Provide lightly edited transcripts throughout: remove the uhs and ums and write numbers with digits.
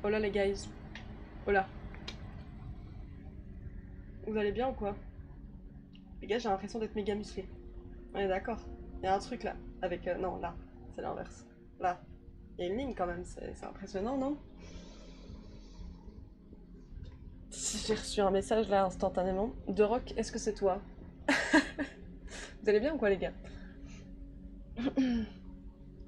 Oh là les guys. Oh là. Vous allez bien ou quoi? Les gars, j'ai l'impression d'être méga musclé. On est d'accord. Il y a un truc là. Avec... non, là. C'est l'inverse. Là. Il y a une ligne quand même. C'est impressionnant, non? J'ai reçu un message là instantanément. De Rock, est-ce que c'est toi? Vous allez bien ou quoi les gars?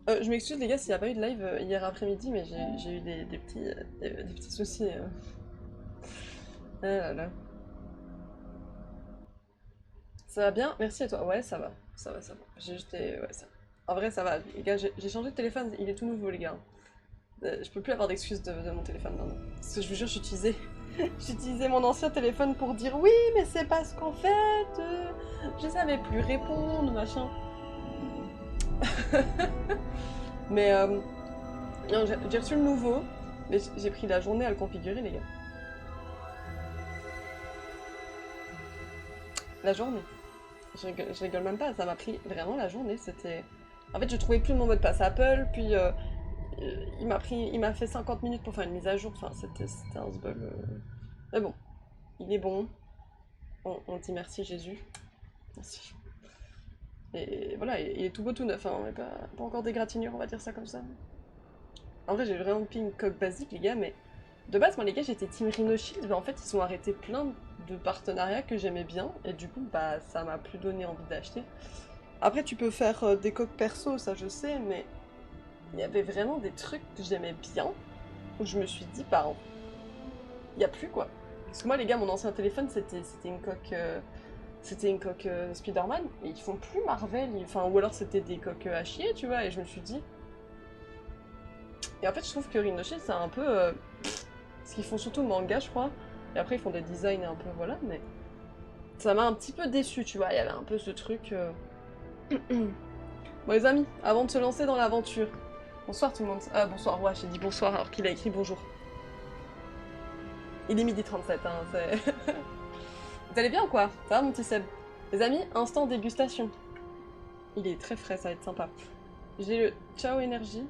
Je m'excuse les gars s'il n'y a pas eu de live hier après-midi, mais j'ai eu des petits soucis. Ah là là. Ça va bien? Merci à toi. Ouais, ça va. Ça va, ça va. J'ai juste... ouais, ça... En vrai, ça va. Les gars, j'ai changé de téléphone. Il est tout nouveau, les gars. Je peux plus avoir d'excuses de mon téléphone maintenant. Parce que je vous jure, j'utilisais... j'utilisais mon ancien téléphone pour dire oui, mais c'est parce qu'en fait... je savais plus répondre, machin. Mais... non, j'ai reçu le nouveau. Mais j'ai pris la journée à le configurer, les gars. La journée. Je rigole même pas, ça m'a pris vraiment la journée, c'était... En fait, je trouvais plus mon mot de passe Apple, puis il m'a fait 50 minutes pour faire une mise à jour, enfin, c'était un sbul. Mais bon, il est bon, on dit merci Jésus, merci. Et voilà, il est tout beau tout neuf, hein, on n'est pas encore des gratinures, on va dire ça comme ça. En vrai, j'ai vraiment pris une coque basique, les gars, mais de base, moi, les gars, j'étais Team Rhino Shield, mais en fait, ils ont arrêté plein de partenariats que j'aimais bien, et du coup, bah, ça m'a plus donné envie d'acheter. Après, tu peux faire des coques perso, ça je sais, mais il y avait vraiment des trucs que j'aimais bien, où je me suis dit, bah, il n'y a plus quoi. Parce que moi, les gars, mon ancien téléphone, c'était une coque Spider-Man, et ils font plus Marvel, enfin, ou alors c'était des coques à chier, tu vois, et je me suis dit. Et en fait, je trouve que Rhino Shield, c'est un peu. Ce qu'ils font surtout manga, je crois, et après, ils font des designs un peu, voilà, mais. Ça m'a un petit peu déçu, tu vois, il y avait un peu ce truc. Bon les amis, avant de se lancer dans l'aventure, bonsoir tout le monde. Ah bonsoir, ouais, j'ai dit bonsoir alors qu'il a écrit bonjour. Il est midi 37, hein, c'est... Vous allez bien ou quoi? Ça va mon petit Seb? Les amis, instant dégustation. Il est très frais, ça va être sympa. J'ai le Ciao Énergie.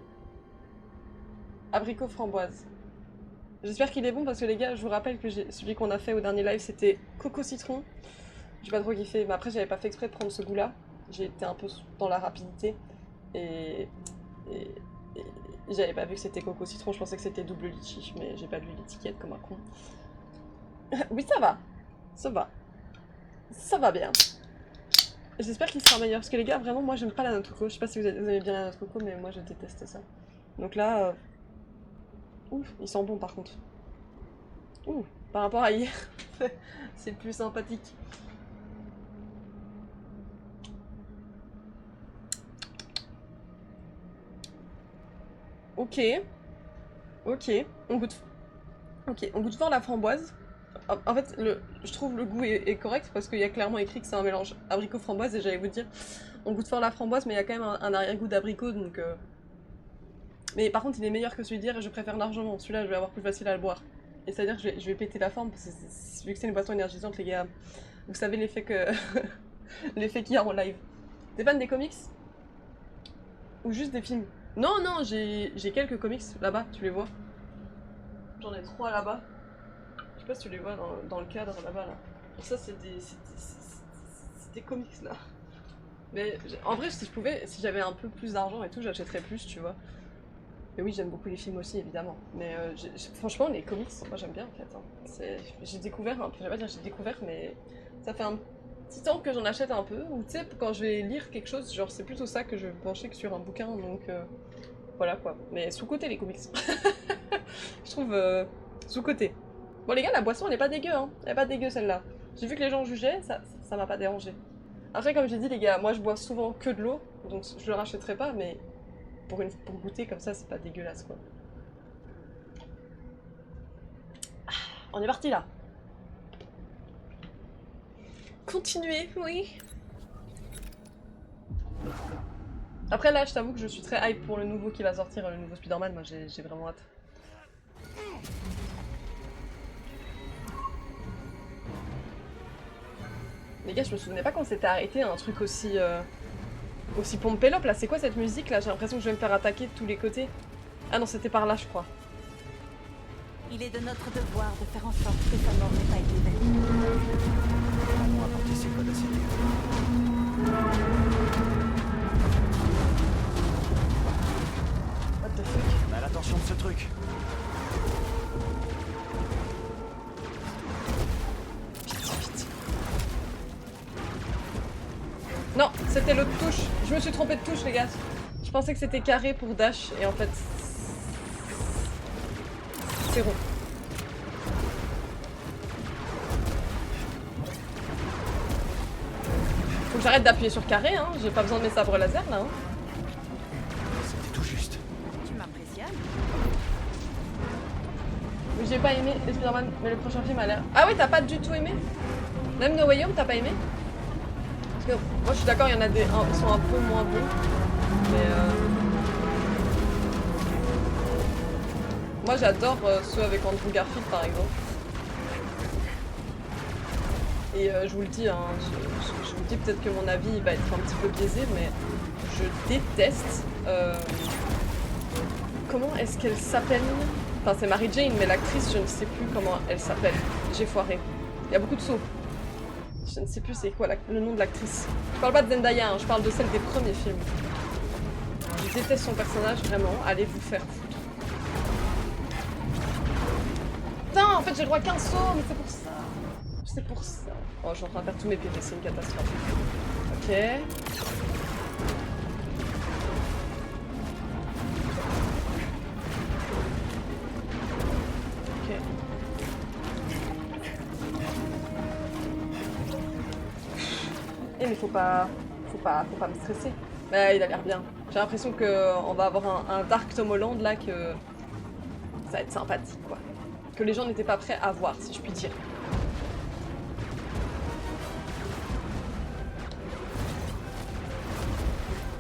Abricot framboise. J'espère qu'il est bon parce que les gars, je vous rappelle que celui qu'on a fait au dernier live, c'était coco citron. J'ai pas trop kiffé, mais après j'avais pas fait exprès de prendre ce goût-là. J'ai été un peu dans la rapidité. Et, et, et j'avais pas vu que c'était coco citron, je pensais que c'était double litchi, mais j'ai pas lu l'étiquette comme un con. Oui, ça va. Ça va. Ça va bien. J'espère qu'il sera meilleur, parce que les gars, vraiment, moi j'aime pas la noix de coco. Je sais pas si vous aimez bien la noix de coco, mais moi je déteste ça. Donc là, ouf, il sent bon par contre. Ouh, par rapport à hier, c'est plus sympathique. Ok, ok, on goûte. Ok, on goûte fort la framboise. En fait, je trouve le goût est correct parce qu'il y a clairement écrit que c'est un mélange abricot-framboise et j'allais vous dire, on goûte fort la framboise mais il y a quand même un arrière-goût d'abricot donc... Mais par contre il est meilleur que celui d'hier et je préfère largement, celui-là je vais avoir plus facile à le boire. Et c'est-à-dire que je vais péter la forme parce que vu que c'est une boisson énergisante les gars, vous savez l'effet que... l'effet qu'il y a en live. T'es fan des comics? Ou juste des films? Non, non, j'ai quelques comics là-bas, tu les vois? J'en ai 3 là-bas. Je sais pas si tu les vois dans le cadre là-bas là. Et ça c'est des comics là. Mais en vrai si je pouvais, si j'avais un peu plus d'argent et tout, j'achèterais plus, tu vois. Mais oui, j'aime beaucoup les films aussi évidemment. Mais franchement les comics, moi j'aime bien en fait. Hein. J'ai découvert un peu, je vais pas dire j'ai découvert, mais ça fait un petit temps que j'en achète un peu. Ou tu sais, quand je vais lire quelque chose, genre c'est plutôt ça que je vais me pencher que sur un bouquin, donc voilà quoi. Mais sous-côté les comics. Je trouve sous-côté. Bon les gars, la boisson elle est pas dégueu, hein. Elle est pas dégueu celle-là. J'ai vu que les gens jugeaient, ça m'a pas dérangé. Après comme j'ai dit les gars, moi je bois souvent que de l'eau, donc je le rachèterai pas, mais pour goûter comme ça c'est pas dégueulasse quoi. On est parti là. Continuez, oui. Après là je t'avoue que je suis très hype pour le nouveau qui va sortir, le nouveau Spider-Man, moi j'ai vraiment hâte. Les gars, je me souvenais pas qu'on s'était arrêté à un truc aussi pompélope là. C'est quoi cette musique là? J'ai l'impression que je vais me faire attaquer de tous les côtés. Ah non, c'était par là, je crois. Il est de notre devoir de faire en sorte que sa mort n'ait pas été vaine. On va apporter ces codes à ces lieux. What the fuck? On a l'attention de ce truc. Non, c'était l'autre touche. Je me suis trompée de touche, les gars. Je pensais que c'était carré pour dash, et en fait... c'est rond. Faut que j'arrête d'appuyer sur carré, hein. J'ai pas besoin de mes sabres laser, là, hein. C'était tout juste. Tu m'impressionnes. Oui, j'ai pas aimé les Spider-Man, mais le prochain film a l'air... Ah oui, t'as pas du tout aimé? Même No Way Home, t'as pas aimé? Parce que moi, je suis d'accord, il y en a des... Ils sont un peu moins bons, mais moi, j'adore ceux avec Andrew Garfield, par exemple. Et je vous le dis, hein, je vous le dis, peut-être que mon avis il va être un petit peu biaisé, mais je déteste... Comment est-ce qu'elle s'appelle? Enfin, c'est Mary Jane, mais l'actrice, je ne sais plus comment elle s'appelle. J'ai foiré. Il y a beaucoup de sauts. Je ne sais plus c'est quoi le nom de l'actrice. Je parle pas de Zendaya, hein, je parle de celle des premiers films. Je déteste son personnage, vraiment. Allez vous faire foutre. Putain, en fait j'ai le droit à 15 sauts, mais c'est pour ça. C'est pour ça. Oh, je suis en train de faire tous mes PV, c'est une catastrophe. Ok. Ok. Eh mais faut pas me stresser. Ouais, il a l'air bien. J'ai l'impression qu'on va avoir un Dark Tom Holland là que ça va être sympathique quoi. Que les gens n'étaient pas prêts à voir si je puis dire.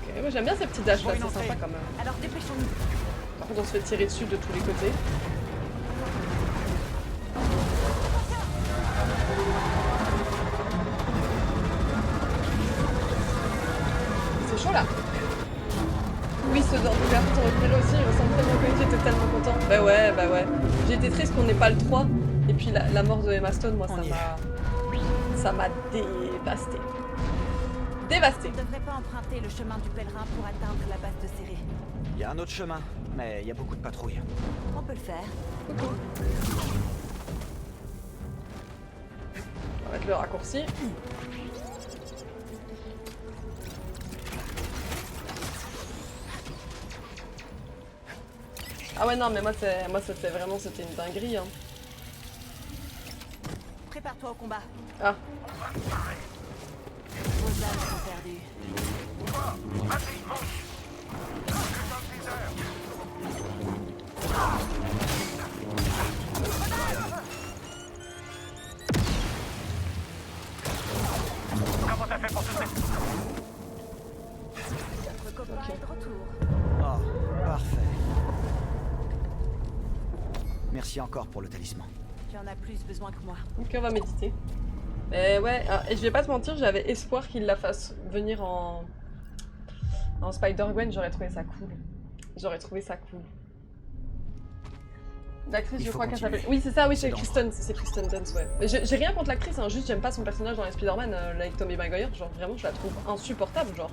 Ok, moi j'aime bien ces petits dashs là, c'est sympa quand même. Alors dépêchons-nous. Par contre on se fait tirer dessus de tous les côtés. C'est chaud là. Oui, ce genre de garçon repéré aussi, il ressemble tellement connu, j'étais tellement content. Bah ouais. J'ai été triste qu'on n'ait pas le 3. Et puis la mort de Emma Stone, moi ça m'a dévasté. Dévasté. On ne devrait pas emprunter le chemin du pèlerin pour atteindre la base de Céré. Il y a un autre chemin, mais il y a beaucoup de patrouilles. On peut le faire. On va mettre le raccourci. Ah ouais non mais moi c'était vraiment une dinguerie hein. Prépare-toi au combat. Ah. Vos âmes sont perdues. Comment t'as fait pour tout ça? Notre copain est de retour. Oh, parfait. Merci encore pour le talisman. Tu en as plus besoin que moi. Ok, on va méditer. Et ouais, et je vais pas te mentir, j'avais espoir qu'il la fasse venir en Spider-Gwen, j'aurais trouvé ça cool. J'aurais trouvé ça cool. L'actrice, je crois qu'elle s'appelle... Oui, c'est ça, oui, c'est Kristen Dunst, ouais. Mais j'ai rien contre l'actrice, hein, juste j'aime pas son personnage dans les Spider-Man, avec Tobey Maguire, genre vraiment je la trouve insupportable, genre.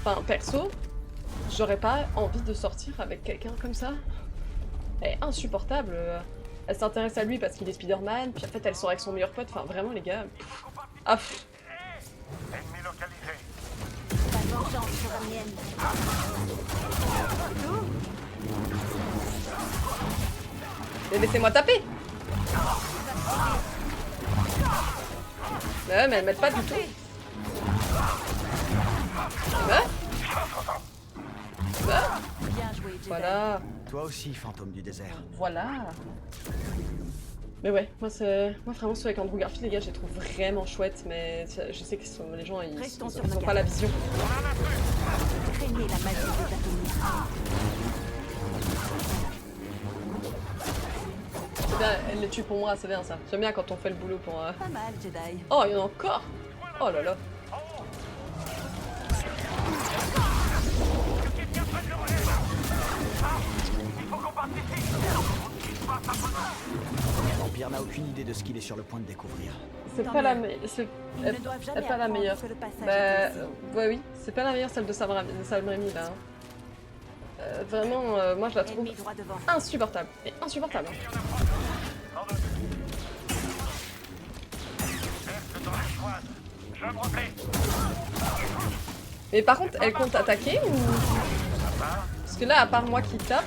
Enfin, perso, j'aurais pas envie de sortir avec quelqu'un comme ça. Elle est insupportable. Elle s'intéresse à lui parce qu'il est Spider-Man, puis en fait elle sort avec son meilleur pote, enfin vraiment les gars. Ah pff. Ennemi localisé. Ta vengeance sera mienne. Mais laissez-moi taper. Ouais, mais elles m'aident pas du tout. Ouais. Bien joué, Jedi. Voilà. Toi aussi, fantôme du désert. Voilà. Mais ouais, moi vraiment ceux avec Andrew Garfield, les gars, je les trouve vraiment chouettes, mais je sais que les gens ils ont pas la vision. Craignez la magie des atomies. C'est bien, elle les tue pour moi, c'est bien ça. J'aime bien quand on fait le boulot pour... Pas mal, Jedi. Oh, il y en a encore. Oh là là. Il faut qu'on parte ici. On ne quitte pas sa position. l'Empire n'a aucune idée de ce qu'il est sur le point de découvrir. C'est Tant pas la mieux. meilleure. Ils ne doivent jamais pas la apprendre meilleure. que le passage Bah, était ici. ouais, oui, c'est pas la meilleure celle de Sam Raimi là. Vraiment, moi je la trouve Ennemi droit devant. insupportable. Et insupportable. Reste dans les choix. Je me replais. Mais par contre, elle compte attaquer ou. Parce que là, à part moi qui tape.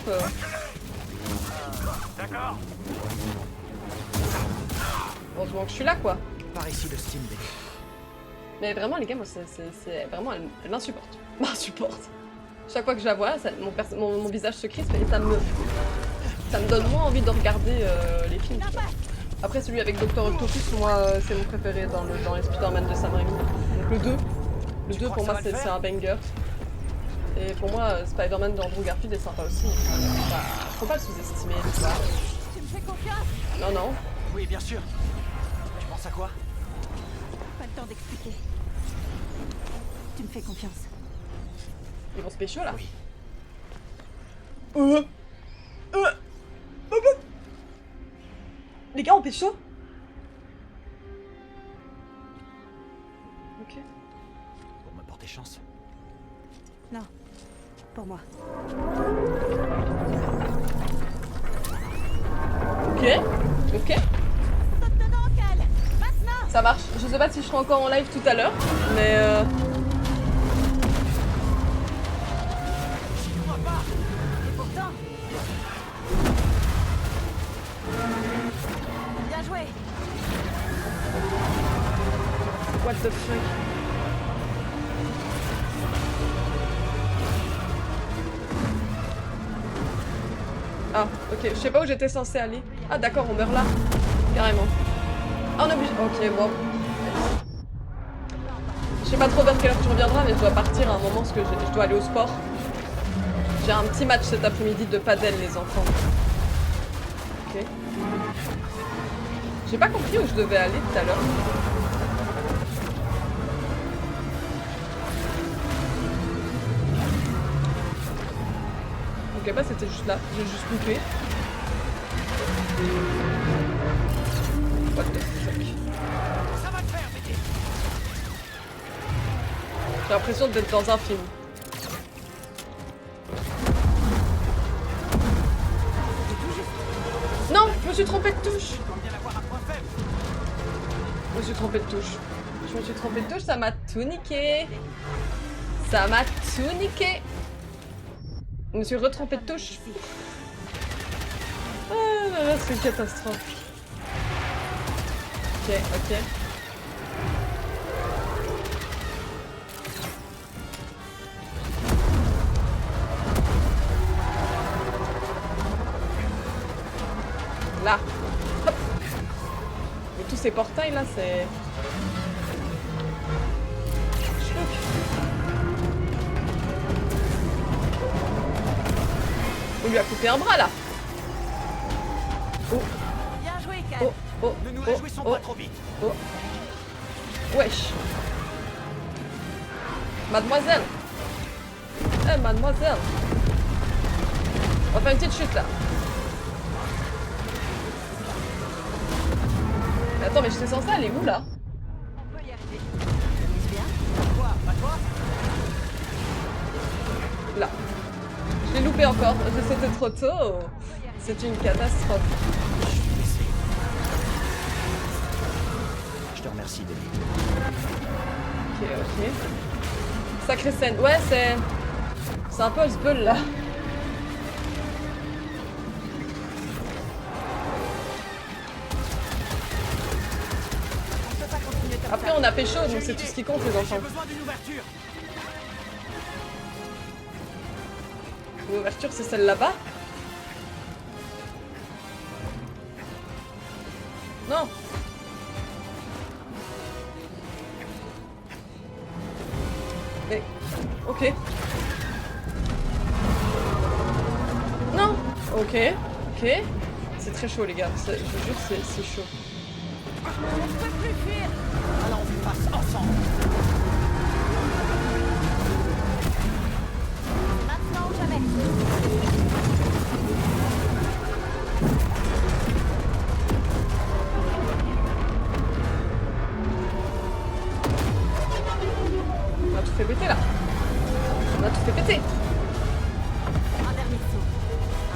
D'accord. Heureusement que je suis là quoi. Par ici le Steam Deck. Mais vraiment, les gars, moi, c'est vraiment. Elle m'insupporte. M'insupporte. Chaque fois que je la vois, mon visage se crispe et ça me donne moins envie de regarder les films. Tu vois. Après, celui avec Dr. Octopus, moi, c'est mon préféré dans les Spider-Man de Sam Raimi. Donc le 2. Le 2, pour moi, c'est un banger. Et pour moi, Spider-Man d'Andrew Garfield est sympa aussi. Faut pas le sous-estimer, tout ça. Tu me fais confiance? Ah. Non, non. Oui, bien sûr. Tu penses à quoi? Pas le temps d'expliquer. Tu me fais confiance. Ils vont se pécho là. Oui. Les gars, on pécho? Ok. Pour me porter chance. Non. Pour moi. Ok. Ok. Saute dedans, Cal! Maintenant! Ça marche. Je sais pas si je serai encore en live tout à l'heure, mais Et pourtant... Bien joué! what the fuck. Ah, ok. Je sais pas où j'étais censée aller. Ah, d'accord, on meurt là. Carrément. Ah, on est obligé. Ok, bon. Je sais pas trop vers quelle heure tu reviendras, mais je dois partir à un moment parce que je dois aller au sport. J'ai un petit match cet après-midi de padel, les enfants. Ok. J'ai pas compris où je devais aller tout à l'heure. Ok, bah c'était juste là. J'ai juste loupé. What the fuck. Ça va te faire, Mickey. J'ai l'impression d'être dans un film. Non, je me suis trompée de touche. Je me suis trompée de touche. Je me suis trompée de touche, ça m'a tout niqué. Ça m'a tout niqué. Je me suis retrompée de touche. Ici. Ah là là, c'est une catastrophe. Ok, ok. Là. Hop. Mais tous ces portails là, c'est... Chouc. On lui a coupé un bras là. Oh, Bien joué, Cal! oh, oh, Ne nous oh, réjouissons oh, pas trop vite. oh. Wesh. Mademoiselle. Eh, mademoiselle. On va faire une petite chute là. Mais attends, mais j'étais censée aller où là? On peut y arriver. Est-ce bien? Quoi? Pas toi? Là. Je l'ai loupé encore. C'était trop tôt. C'est une catastrophe. Je suis blessé. Je te remercie, Denis. Ok, ok. Sacrée scène. Ouais, c'est un peu Osbul là. On peut pas continuer comme Après, ça. on a pécho, donc c'est tout ce qui compte, les enfants. J'ai besoin d'une ouverture. L'ouverture, c'est celle là-bas? Non. Mais... Ok. Non. Ok. Ok. C'est très chaud, les gars. Je vous jure, c'est chaud. On ne peut plus fuir! Alors on passe ensemble. Maintenant ou jamais! là. On a tout fait péter. Un dernier saut.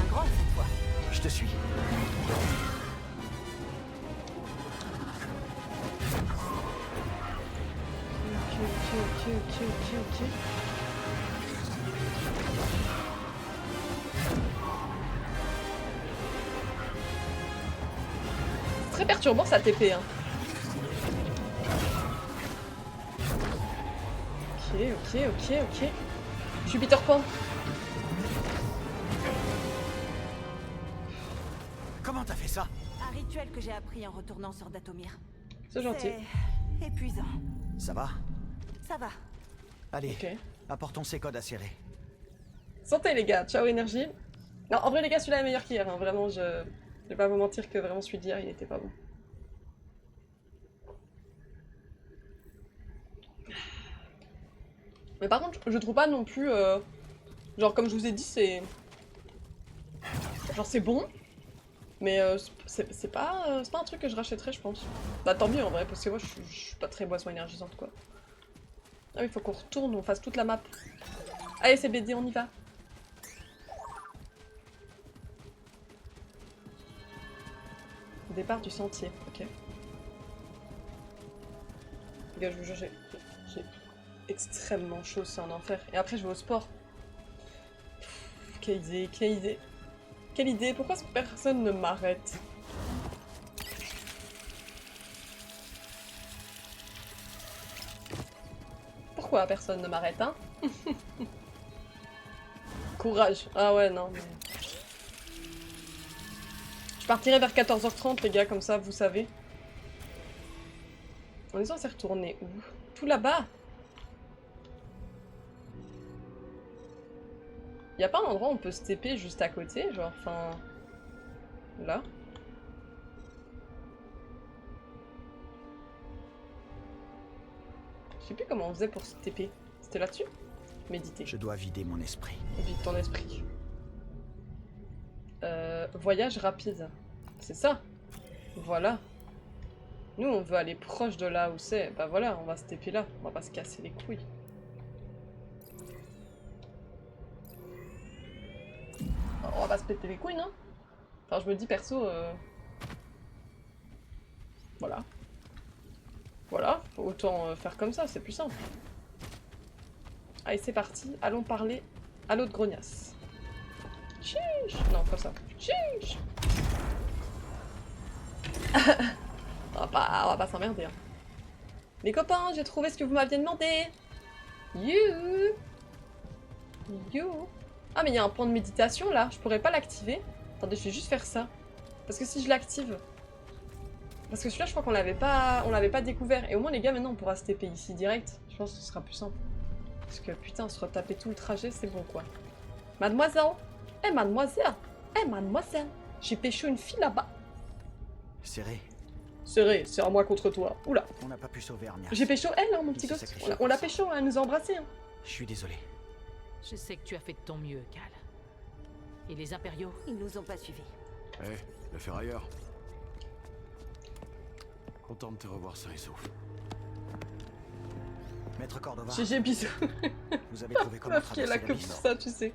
Un grand cette fois. Je te suis. Ok. C'est très perturbant sa TP, hein. Ok. Je suis Peter Pan. Comment t'as fait ça? Un rituel que j'ai appris en retournant sur Datomir. C'est gentil. C'est épuisant. Ça va? Ça va. Allez, Ok. apportons ces codes à serrer. Santé les gars, ciao énergie. Non, en vrai les gars, celui-là est meilleur qu'hier, hein. Vraiment, je vais pas vous mentir que vraiment celui d'hier, il était pas bon. Mais par contre, je trouve pas non plus... genre, comme je vous ai dit, c'est... Genre, c'est bon. Mais c'est pas un truc que je rachèterais, je pense. Bah tant mieux en vrai, parce que moi, je suis pas très boisson énergisante, quoi. Ah oui, il faut qu'on retourne, on fasse toute la map. Allez, c'est BD, on y va. Départ du sentier, ok. Les gars, je vous jure, j'ai extrêmement chaud, c'est un enfer. Et après, je vais au sport. Pff, quelle idée, pourquoi personne ne m'arrête? Pourquoi personne ne m'arrête, hein? Courage. Ah ouais, non, mais... Je partirai vers 14h30, les gars, comme ça, vous savez. On est censé retourner où? Tout là-bas? Y'a pas un endroit où on peut se TP juste à côté, genre, enfin... Là? Je sais plus comment on faisait pour se TP. C'était là-dessus? Méditer. Je dois vider mon esprit. Vide ton esprit. Voyage rapide. C'est ça. Voilà. Nous, on veut aller proche de là où c'est. Bah voilà, on va se TP là. On va pas se casser les couilles. On va pas se péter les couilles, non? Enfin, je me dis perso... Voilà. Voilà, autant faire comme ça, c'est plus simple. Allez, c'est parti. Allons parler à l'autre grognasse. Chiche. Non, pas ça. Chiche. on va pas s'emmerder. Hein. Les copains, j'ai trouvé ce que vous m'aviez demandé. You. Ah, mais il y a un point de méditation là. Je pourrais pas l'activer. Attendez, je vais juste faire ça. Parce que si je l'active... Parce que celui-là, je crois qu'on l'avait pas découvert. Et au moins, les gars, maintenant, on pourra se TP ici direct. Je pense que ce sera plus simple. Parce que, putain, se retaper tout le trajet, c'est bon, quoi. Mademoiselle! Mademoiselle! Mademoiselle! J'ai pécho une fille là-bas. Serré. Serré, c'est à moi contre toi. Oula. On n'a pas pu sauver Armias. J'ai pécho elle, hein, mon petit Il s'est gosse. sacrifié On l'a pour pécho, elle nous a embrassés. Hein. Je suis désolé. Je sais que tu as fait de ton mieux, Cal. Et les impériaux? Ils nous ont pas suivis. Eh, le ferrailleur. Content de te revoir sain et sauf. Maître Cordova, GG, bisous. vous avez trouvé comment Meuf qui est là traverser que la pour ville? ça, tu sais.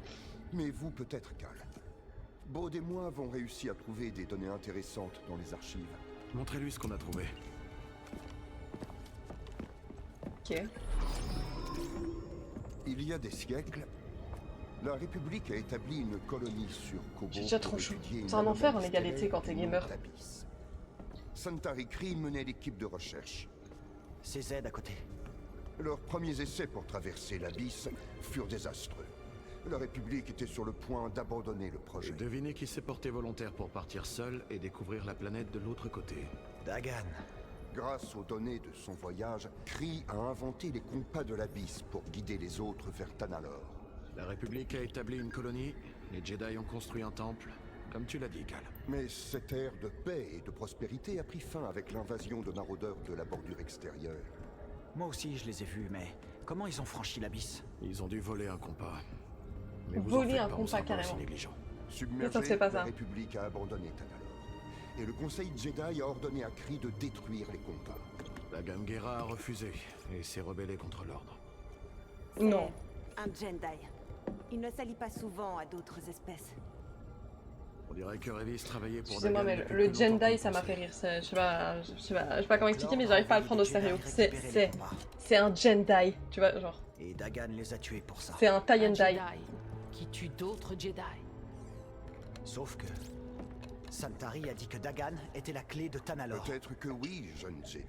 Mais vous peut-être, Cal. Baud et moi avons réussi à trouver des données intéressantes dans les archives. Montrez-lui ce qu'on a trouvé. Ok. Il y a des siècles, la République a établi une colonie sur Kobo. J'ai déjà pour trop chaud. étudier une C'est un enfer en anomalie égalité stellaire quand t'es du gamer. nom d'Abyss. Santari Khri menait l'équipe de recherche. C'est Z à côté. Leurs premiers essais pour traverser l'Abysse furent désastreux. La République était sur le point d'abandonner le projet. Devinez qui s'est porté volontaire pour partir seul et découvrir la planète de l'autre côté. Dagan. Grâce aux données de son voyage, Khri a inventé les compas de l'Abysse pour guider les autres vers Tanalor. La République a établi une colonie, les Jedi ont construit un temple, comme tu l'as dit, Cal. Mais cette ère de paix et de prospérité a pris fin avec l'invasion de maraudeurs de la bordure extérieure. Moi aussi, je les ai vus, mais comment ils ont franchi l'abysse? Ils ont dû voler un compas. Mais vous Voler en faites un pas, on compas, sera pas carrément. aussi négligents. Submergée, Ça se fait pas, ça. la République a abandonné Tanalor. Et le Conseil Jedi a ordonné à Khri de détruire les compas. La Gamgera a refusé et s'est rebellée contre l'ordre. Non. Un Jedi. Il ne s'allie pas souvent à d'autres espèces. On dirait que Revis travaillait pour Excusez-moi, Dagan mais depuis le plus longtemps Jedi, qu'on ça m'a pensait. fait rire. Je sais pas comment expliquer, mais j'arrive pas à le prendre au sérieux. C'est un Jedi, tu vois, genre. Et Dagan les a tués pour ça. C'est un tie Un and die. Jedi qui tue d'autres Jedi. Sauf que Santari a dit que Dagan était la clé de Tanalorr. Peut-être que oui, jeune Jedi.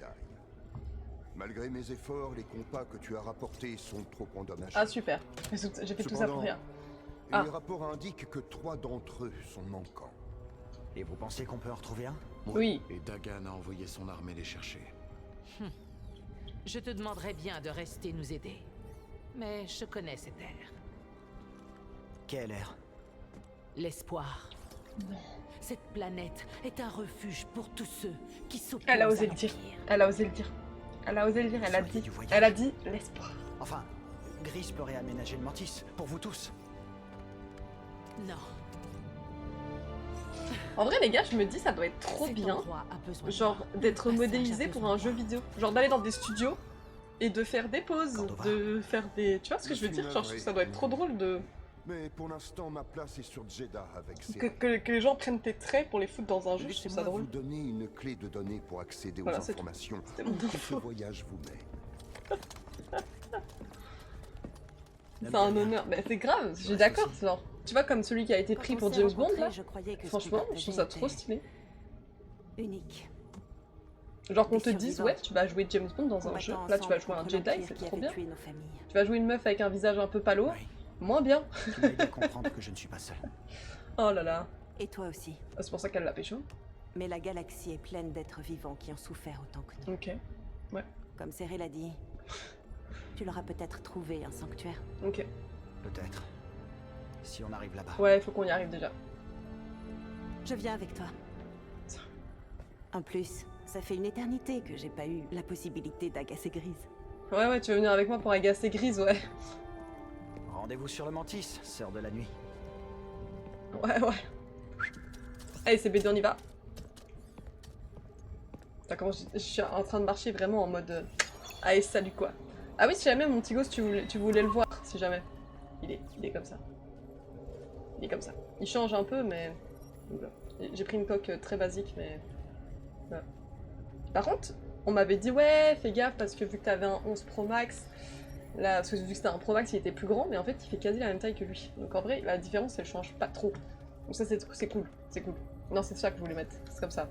Malgré mes efforts, les compas que tu as rapportés sont trop endommagés. Ah super, j'ai fait tout ça pour rien. Ah. Les rapports indiquent que 3 d'entre eux sont manquants. Et vous pensez qu'on peut en retrouver un? Oui. Et Dagan a envoyé son armée les chercher. Je te demanderais bien de rester nous aider. Mais je connais cette ère. Quelle ère? L'espoir. Cette planète est un refuge pour tous ceux qui s'opposent Elle a à osé le dire. l'Empire. Elle a osé le dire. Elle a osé le dire, elle a dit. Elle a dit l'espoir. Enfin, Gris peut réaménager le Mantis, pour vous tous. Non. En vrai, les gars, je me dis, ça doit être trop Cet bien. endroit a besoin de Genre, moi. d'être Le passage modélisé a pour besoin un de jeu moi. vidéo. Genre, d'aller dans des studios et de faire des pauses. Cordova. De faire des. Tu vois ce que je veux dire? Genre, je trouve que ça doit être trop drôle de. Mais pour l'instant, ma place est sur Jeddah avec ses... Que les gens prennent tes traits pour les foutre dans un jeu, je trouve ça Laissez-moi drôle. vous donner une clé de données pour accéder Voilà, aux c'est tout. informations C'était mon que ce info. voyage vous met. C'est un honneur. Mais c'est grave, je suis d'accord. Genre, tu vois, comme celui qui a été Quand pris on pour s'est James Bond, rencontrés, là. je croyais que ce qui Franchement, je partageait trouve ça trop était stylé. unique. Genre qu'on Des te dise, survivants. ouais, tu vas jouer James Bond dans un Combattant jeu. Là, tu vas ensemble jouer un contre Jedi, l'Empire c'est qui trop avait bien. tué nos familles. Tu vas jouer une meuf avec un visage un peu palo, Oui, moins bien. qui m'a aidé à comprendre que je ne suis pas seul. Oh là là. Et toi aussi. Ah, c'est pour ça qu'elle l'a pécho. Mais la galaxie est pleine d'êtres vivants qui ont souffert autant que nous. Ok, Comme Cyril l'a dit, tu leur as peut-être trouvé un sanctuaire. ok. Peut-être. Si on arrive là-bas. Ouais, faut qu'on y arrive déjà. Je viens avec toi. En plus, ça fait une éternité que j'ai pas eu la possibilité d'agacer Grise. Ouais, tu veux venir avec moi pour agacer Grise, ouais. Rendez-vous sur le Mantis, sœur de la nuit. Ouais. Allez, c'est BD, on y va. Attends, comment je suis en train de marcher vraiment en mode... Allez, salut quoi. Ah oui, si jamais mon petit gosse, tu voulais le voir, si jamais. Il est comme ça. Il est comme ça. Il change un peu, mais... Voilà. J'ai pris une coque très basique, mais... Voilà. Par contre, on m'avait dit, ouais, fais gaffe, parce que vu que t'avais un 11 Pro Max... Là, parce que vu que c'était un Pro Max, il était plus grand, mais en fait, il fait quasi la même taille que lui. Donc en vrai, la différence, elle change pas trop. Donc ça, c'est cool. C'est cool. Non, c'est ça que je voulais mettre. C'est comme ça.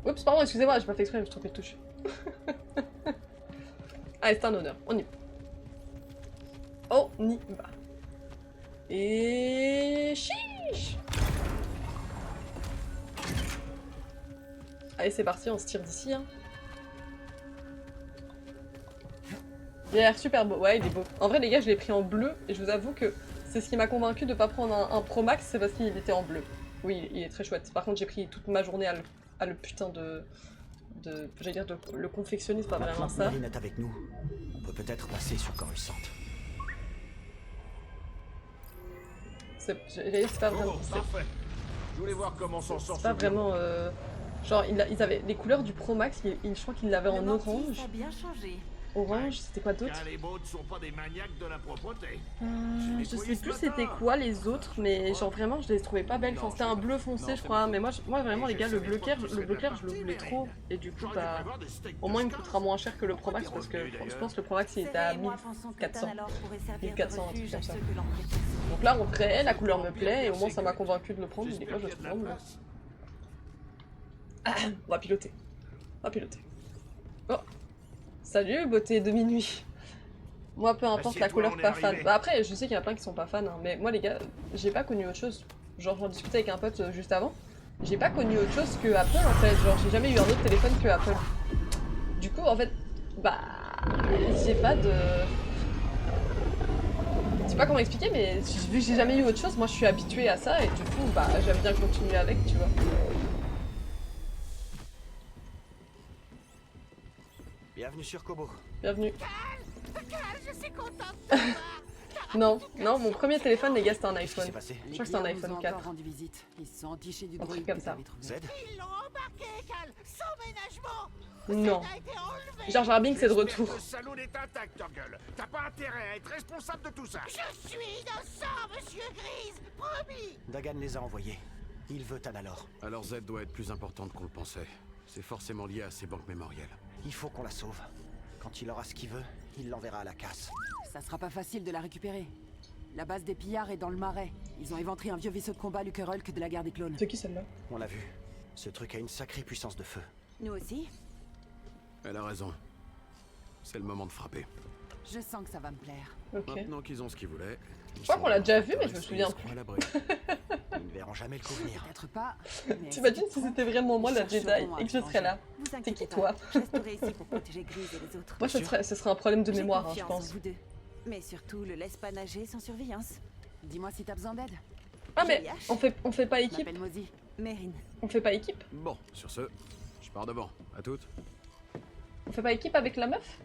Oups, pardon, excusez-moi, j'ai pas fait exprès, je me suis trompé de touche. Allez, c'est un honneur. On y va. On y va. Et... Chiche. Allez, c'est parti, on se tire d'ici, hein. Il a l'air super beau, ouais il est beau. En vrai les gars je l'ai pris en bleu et je vous avoue que c'est ce qui m'a convaincu de pas prendre un Pro Max, c'est parce qu'il était en bleu. Oui il est très chouette. Par contre j'ai pris toute ma journée à le putain de j'allais dire de le confectionner, c'est pas Maintenant vraiment que ça. Merlin est avec nous, on peut peut-être passer sur Coruscant. J'allais dire c'est pas vraiment... Parfait. Je voulais voir comment s'en sort C'est pas vraiment... Genre ils avaient les couleurs du Pro Max, je crois qu'ils l'avaient en Le Mantis orange. a bien changé. Orange, c'était quoi d'autre? Car les modes sont pas des maniaques de la propreté. Je sais plus c'était quoi les autres, mais genre vraiment je les trouvais pas belles. Enfin, c'était un bleu foncé je crois, mais moi vraiment les gars le bleu clair je le voulais trop et du coup bah au moins il me coûtera moins cher que le Pro Max parce que je pense que le Pro Max il était à 1400. 1400, un truc comme ça. Donc là en vrai la couleur me plaît et au moins ça m'a convaincu de le prendre, mais des fois je le trouve vraiment bien. Ah, on va piloter. Oh, salut beauté de minuit. Moi, peu importe la couleur, pas fan. Bah après, je sais qu'il y en a plein qui sont pas fans, hein, mais moi, les gars, j'ai pas connu autre chose. Genre, j'en discutais avec un pote juste avant. J'ai pas connu autre chose que Apple, en fait. Genre, j'ai jamais eu un autre téléphone que Apple. Du coup, en fait, bah... j'ai pas de... Je sais pas comment expliquer, mais vu que j'ai jamais eu autre chose, moi, je suis habituée à ça, et du coup, bah, j'aime bien continuer avec, tu vois. Bienvenue sur Kobo. Bienvenue. Je suis contente de te voir. T'as Non, non, mon premier téléphone, les gars, c'était un Qu'est-ce qui iPhone. s'est passé? Je crois que c'est un iPhone nous ont 4. encore rendu visite. Ils se sont entichés du Un truc droïde comme que ça. t'avais trouvé. Z? Ils l'ont embarqué, Cal, sans ménagement. Non. Ça a été enlevé. Jar Jar Binks est de J'espère retour. que le salaud est intact, ta gueule. T'as pas intérêt à être responsable de tout ça. Je suis innocent, monsieur Grise, promis. Dagan les a envoyés. Il veut Tanalor. Alors Z doit être plus importante qu'on le pensait. C'est forcément lié à ces banques mémorielles. Il faut qu'on la sauve. Quand il aura ce qu'il veut, il l'enverra à la casse. Ça sera pas facile de la récupérer. La base des pillards est dans le marais. Ils ont éventré un vieux vaisseau de combat Luke Hulk de la guerre des clones. C'est qui celle-là? On l'a vu. Ce truc a une sacrée puissance de feu. Nous aussi. Elle a raison. C'est le moment de frapper. Je sens que ça va me plaire. Ok. Maintenant qu'ils ont ce qu'ils voulaient... Je crois qu'on l'a déjà vu, mais je me souviens plus. Ils ne verront jamais le coup venir. Peut-être pas. mais T'imagines si c'était vraiment moi la ils Jedi chercheront à et que je serais là? Vous C'est inquiétez qui pas, toi? Je resterai ici pour protéger Grise et les autres. Moi, ce serait un problème de J'ai mémoire, hein, je confiance en pense. vous deux. Mais surtout, le laisse pas nager sans surveillance. Dis-moi si t'as besoin d'aide. Ah, mais Joliache. on fait pas Je équipe? m'appelle Mozi. Mérine. On fait pas équipe? Bon, sur ce, je pars devant. À toutes. On fait pas équipe avec la meuf?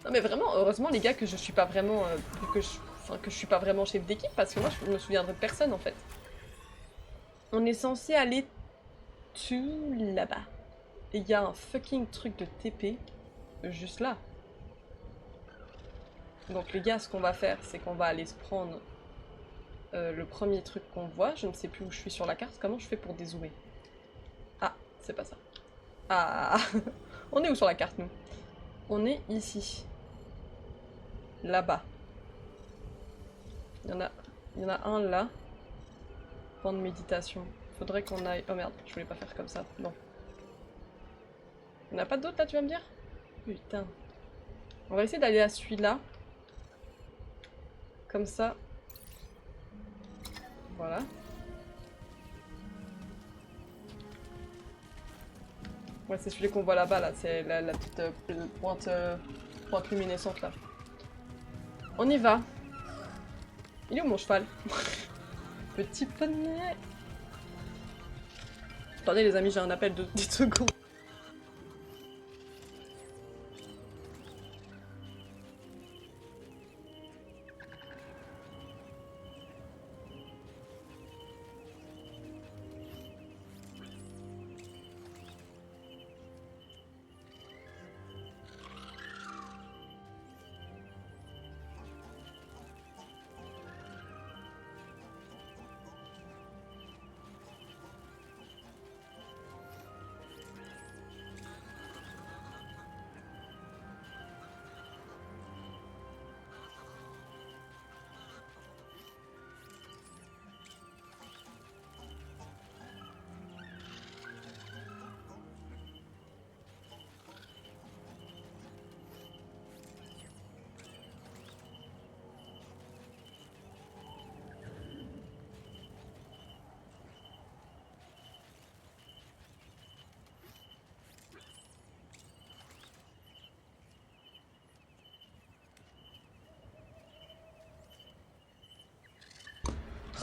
Non mais vraiment, heureusement les gars que je suis pas vraiment que je suis pas vraiment chef d'équipe parce que moi je me souviendrai de personne en fait. On est censé aller tout là-bas. Et il y a un fucking truc de TP juste là. Donc les gars, ce qu'on va faire, c'est qu'on va aller se prendre le premier truc qu'on voit. Je ne sais plus où je suis sur la carte. Comment je fais pour dézoomer? Ah, c'est pas ça. Ah, on est où sur la carte nous? On est ici. Là-bas. Il y en a un là. Point de méditation. Faudrait qu'on aille... Oh merde, je voulais pas faire comme ça. Non. Il n'y en a pas d'autres là, tu vas me dire? Putain. On va essayer d'aller à celui-là. Comme ça. Voilà. Ouais, c'est celui qu'on voit là-bas, là. C'est la petite pointe luminescente, là. On y va. Il est où mon cheval? Petit poney. Attendez les amis, j'ai un appel de 10 secondes.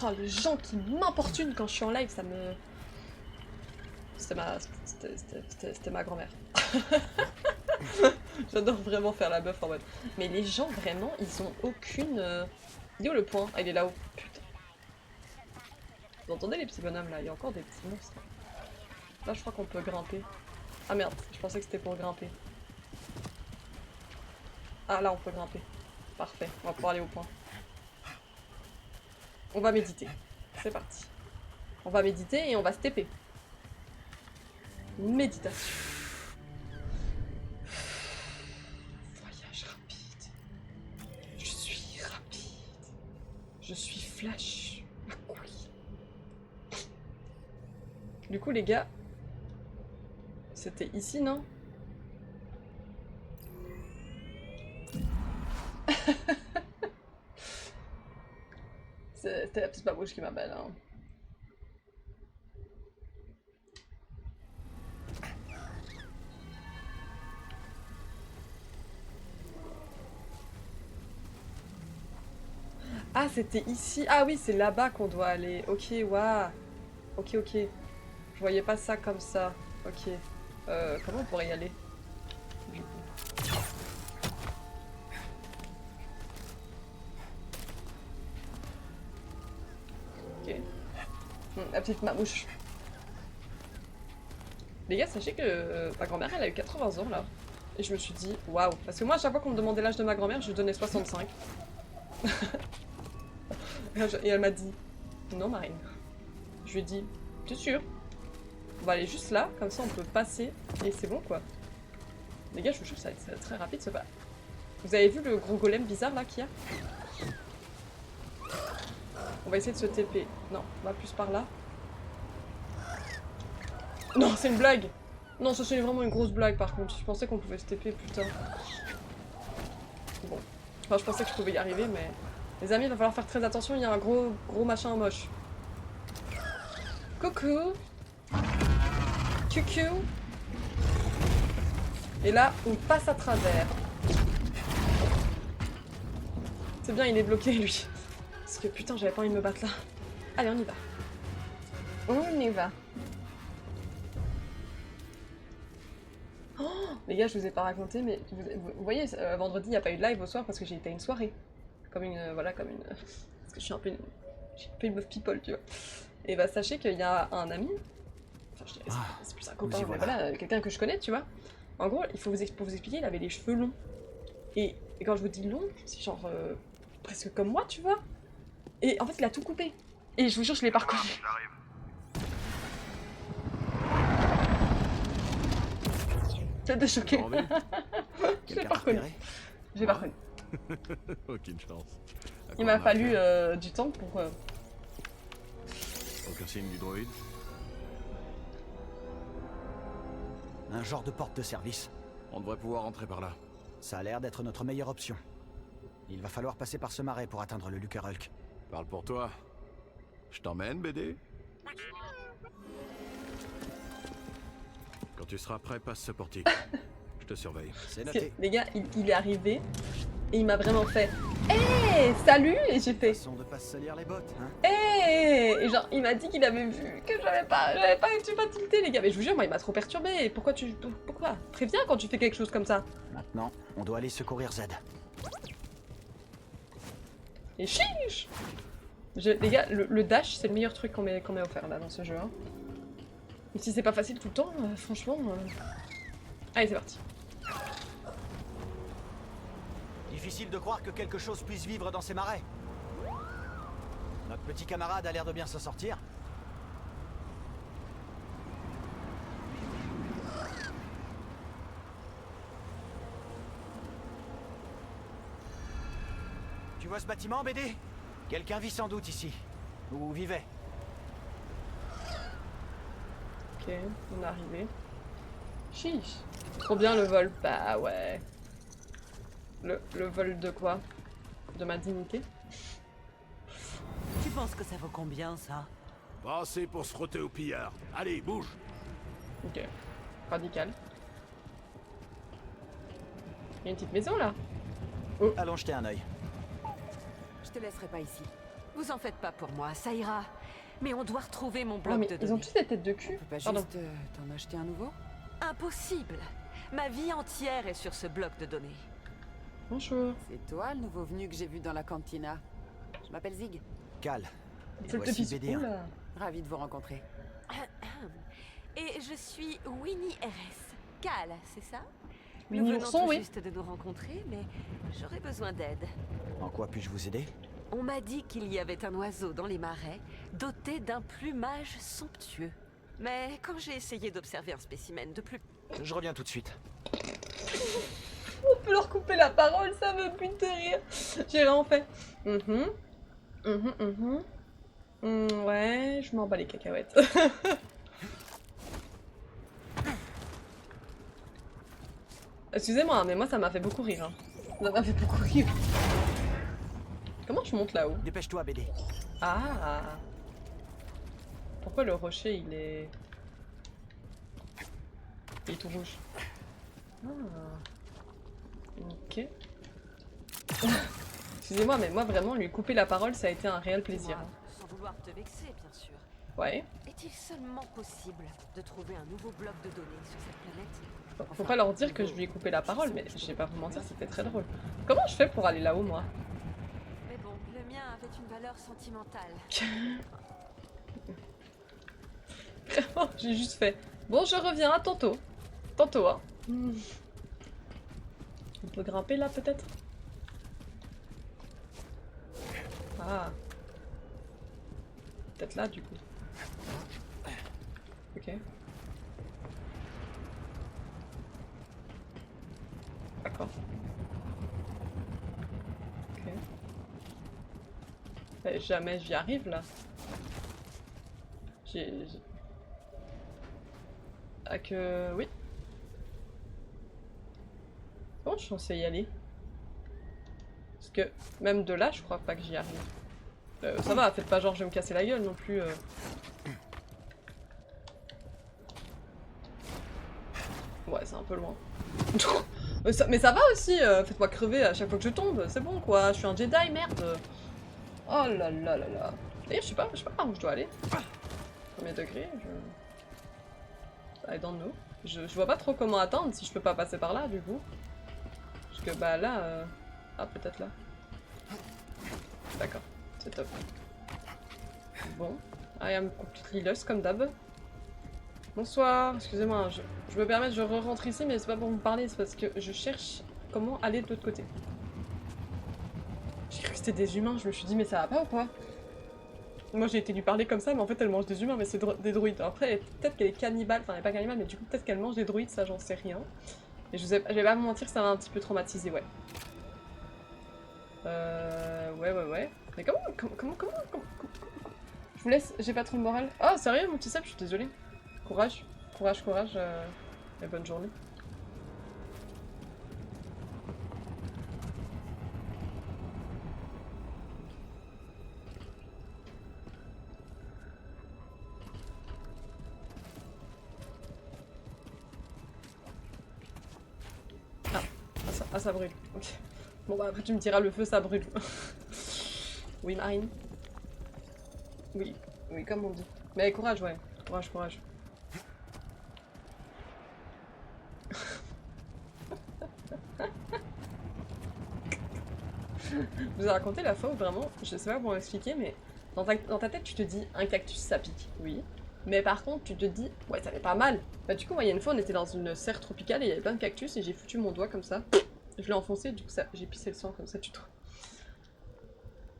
Oh, les gens qui m'importunent quand je suis en live, ça me... C'était ma grand-mère. J'adore vraiment faire la meuf en mode... Mais les gens, vraiment, ils ont aucune... Il est où le point? Ah, il est là-haut. Putain. Vous entendez les petits bonhommes, là? Il y a encore des petits monstres. Là, je crois qu'on peut grimper. Ah merde, je pensais que c'était pour grimper. Ah, là, on peut grimper. Parfait, on va pouvoir aller au point. On va méditer. C'est parti. On va méditer et on va se TP. Méditation. Voyage rapide. Je suis rapide. Je suis Flash McQueen. Du coup, les gars, c'était ici, non? C'était la petite babouche qui m'appelle. Hein. Ah, c'était ici. Ah oui, c'est là-bas qu'on doit aller. Ok, waouh. Ok, ok. Je voyais pas ça comme ça. Ok. Comment on pourrait y aller? Du coup. La petite mamouche. Les gars, sachez que ma grand-mère, elle a eu 80 ans là. Et je me suis dit, waouh. Parce que moi, à chaque fois qu'on me demandait l'âge de ma grand-mère, je lui donnais 65. Et elle m'a dit, non Marine. Je lui ai dit, t'es sûre? On va aller juste là, comme ça on peut passer et c'est bon quoi. Les gars, je vous jure, ça va être très rapide ce pas. Vous avez vu le gros golem bizarre là qu'il y a? On va essayer de se TP. Non, on va plus par là. Non, c'est une blague! Non, ça c'est vraiment une grosse blague par contre. Je pensais qu'on pouvait se TP, putain. Bon. Enfin, je pensais que je pouvais y arriver, mais... Les amis, il va falloir faire très attention, il y a un gros machin moche. Coucou! Coucou! Et là, on passe à travers. C'est bien, il est bloqué lui. Parce que putain, j'avais pas envie de me battre là. Allez, on y va. On y va. Oh, les gars, je vous ai pas raconté, mais vous voyez, vendredi, il n'y a pas eu de live au soir parce que j'ai été à une soirée. Comme une... voilà, comme une... Parce que je suis un peu une meuf people, tu vois. Et bah, sachez qu'il y a un ami... Enfin, je dirais, c'est plus un copain, mais voilà, quelqu'un que je connais, tu vois. En gros, pour vous expliquer, il avait les cheveux longs. Et quand je vous dis long, c'est genre... presque comme moi, tu vois. Et en fait, il a tout coupé. Et je vous jure, je l'ai pas reconnu. Ça te choqué. Je l'ai pas reconnu. J'ai pas reconnu. Aucune chance. Il m'a fallu du temps pour... Aucun signe du droïde? Un genre de porte de service. On devrait pouvoir entrer par là. Ça a l'air d'être notre meilleure option. Il va falloir passer par ce marais pour atteindre le Luckerhulk. Parle pour toi. Je t'emmène, BD? Quand tu seras prêt, passe ce portique. Je te surveille. C'est noté. Les gars, il est arrivé et il m'a vraiment fait « Hey, salut !» Et j'ai fait Façon de pas se salir les bottes, hein. « Hey !» Et genre, il m'a dit qu'il avait vu que j'avais pas tilté, les gars. Mais je vous jure, moi, il m'a trop perturbé. Pourquoi? Préviens quand tu fais quelque chose comme ça. Maintenant, on doit aller secourir Z. Et chiche! Les gars, le dash, c'est le meilleur truc qu'on m'ait offert là dans ce jeu. Hein. Même si c'est pas facile tout le temps, franchement... Allez, c'est parti. Difficile de croire que quelque chose puisse vivre dans ces marais. Notre petit camarade a l'air de bien s'en sortir. Tu vois ce bâtiment, BD? Quelqu'un vit sans doute ici. Ou vivait. Ok, on est arrivé. Chiche. Trop bien le vol. Bah ouais. Le vol de quoi? De ma dignité? Tu penses que ça vaut combien, ça? Pas assez pour se frotter au pillard. Allez, bouge. Ok. Radical. Il y a une petite maison là. Oh. Allons jeter un œil. Je te laisserai pas ici. Vous en faites pas pour moi, ça ira. Mais on doit retrouver mon bloc Oh, mais de ils données. ont tous des têtes de cul. On peut pas Pardon. juste t'en acheter un nouveau? Impossible. Ma vie entière est sur ce bloc de données. Bonjour. C'est toi le nouveau venu que j'ai vu dans la cantina. Je m'appelle Zig. Cal. Et Faut le voici te BD1. là. Ravi de vous rencontrer. Et je suis Winnie RS. Cal, c'est ça? Winnie Nous venons Ourson, tout oui. juste de nous rencontrer, mais j'aurais besoin d'aide. En quoi puis-je vous aider? On m'a dit qu'il y avait un oiseau dans les marais, doté d'un plumage somptueux. Mais quand j'ai essayé d'observer un spécimen de plus... Je reviens tout de suite. On peut leur couper la parole, ça me bute de rire. J'ai vraiment fait. Ouais, je m'en bats les cacahuètes. Excusez-moi, mais moi ça m'a fait beaucoup rire. Hein. Ça m'a fait beaucoup rire. Comment je monte là-haut? Dépêche-toi, BD. Ah! Pourquoi le rocher il est... Il est tout rouge. Ah. Ok. Excusez-moi, mais moi vraiment lui couper la parole ça a été un réel plaisir. Sans vouloir te vexer, bien sûr. Ouais. Est-il seulement possible de trouver un nouveau bloc de données sur cette planète? Faut pas leur dire que je lui ai coupé la parole, mais je vais pas vous mentir, c'était très drôle. Comment je fais pour aller là-haut, moi? Mais bon, le mien avait une valeur sentimentale. Vraiment, j'ai juste fait. Bon, je reviens, à tantôt. Tantôt, hein. On peut grimper là, peut-être? Ah. Peut-être là, du coup. Ok. D'accord. Ok. Jamais j'y arrive, là. Ah que... Oui. Comment je suis censée y aller? Parce que même de là, je crois pas que j'y arrive. Ça va, faites pas genre je vais me casser la gueule non plus. Ouais, c'est un peu loin. Mais ça va aussi, faites-moi crever à chaque fois que je tombe, c'est bon quoi, je suis un Jedi, merde. Oh là là là là. D'ailleurs, je sais pas par où je dois aller. Premier degré, I don't know. Je vois pas trop comment attendre si je peux pas passer par là du coup. Parce que bah là... Ah, peut-être là. D'accord, c'est top. Bon, I am completely lost comme d'hab. Bonsoir, excusez-moi, je me permets, je re-rentre ici, mais c'est pas pour vous parler, c'est parce que je cherche comment aller de l'autre côté. J'ai cru que c'était des humains, je me suis dit mais ça va pas ou quoi? Moi j'ai été lui parler comme ça, mais en fait elle mange des humains, mais c'est des druides. Après peut-être qu'elle est cannibale, enfin elle est pas cannibale, mais du coup peut-être qu'elle mange des druides, ça j'en sais rien. Et je vais pas vous mentir, ça m'a un petit peu traumatisé, ouais. Ouais. Mais comment je vous laisse, j'ai pas trop le moral. Oh, sérieux, mon petit sap, je suis désolée. Courage, et bonne journée. Ah, ça brûle. Ok. Bon, bah après, tu me diras, le feu, ça brûle. Oui, Marine. Oui, comme on dit. Mais courage, ouais. Courage. Je vous ai raconté la fois où vraiment, je sais pas comment expliquer, mais dans ta tête, tu te dis, un cactus, ça pique. Oui. Mais par contre, tu te dis, ouais, ça fait pas mal. Bah du coup, moi, il y a une fois, on était dans une serre tropicale et il y avait plein de cactus et j'ai foutu mon doigt comme ça. Je l'ai enfoncé, du coup, j'ai pissé le sang comme ça, tu trouves.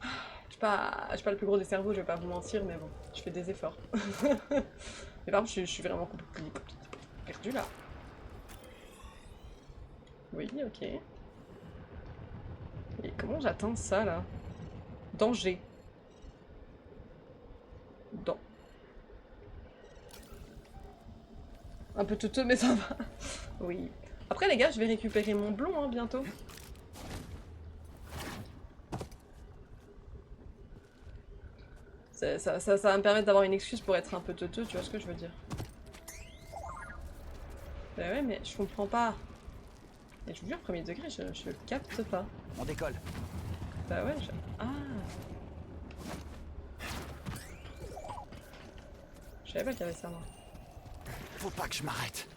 Je suis pas le plus gros des cerveaux, je vais pas vous mentir, mais bon, je fais des efforts. Mais par contre, je suis vraiment complètement perdu là. Oui, ok. Et comment j'atteins ça là? Danger. Un peu teuteux, mais ça va. Oui. Après les gars, je vais récupérer mon blond hein, bientôt. Ça va me permettre d'avoir une excuse pour être un peu teuteux, tu vois ce que je veux dire. Bah ouais, mais je comprends pas. Et je vous jure, premier degré, je le capte pas. On décolle. Bah ouais, Ah. Je savais pas qu'il y avait ça, moi. Faut pas que je m'arrête.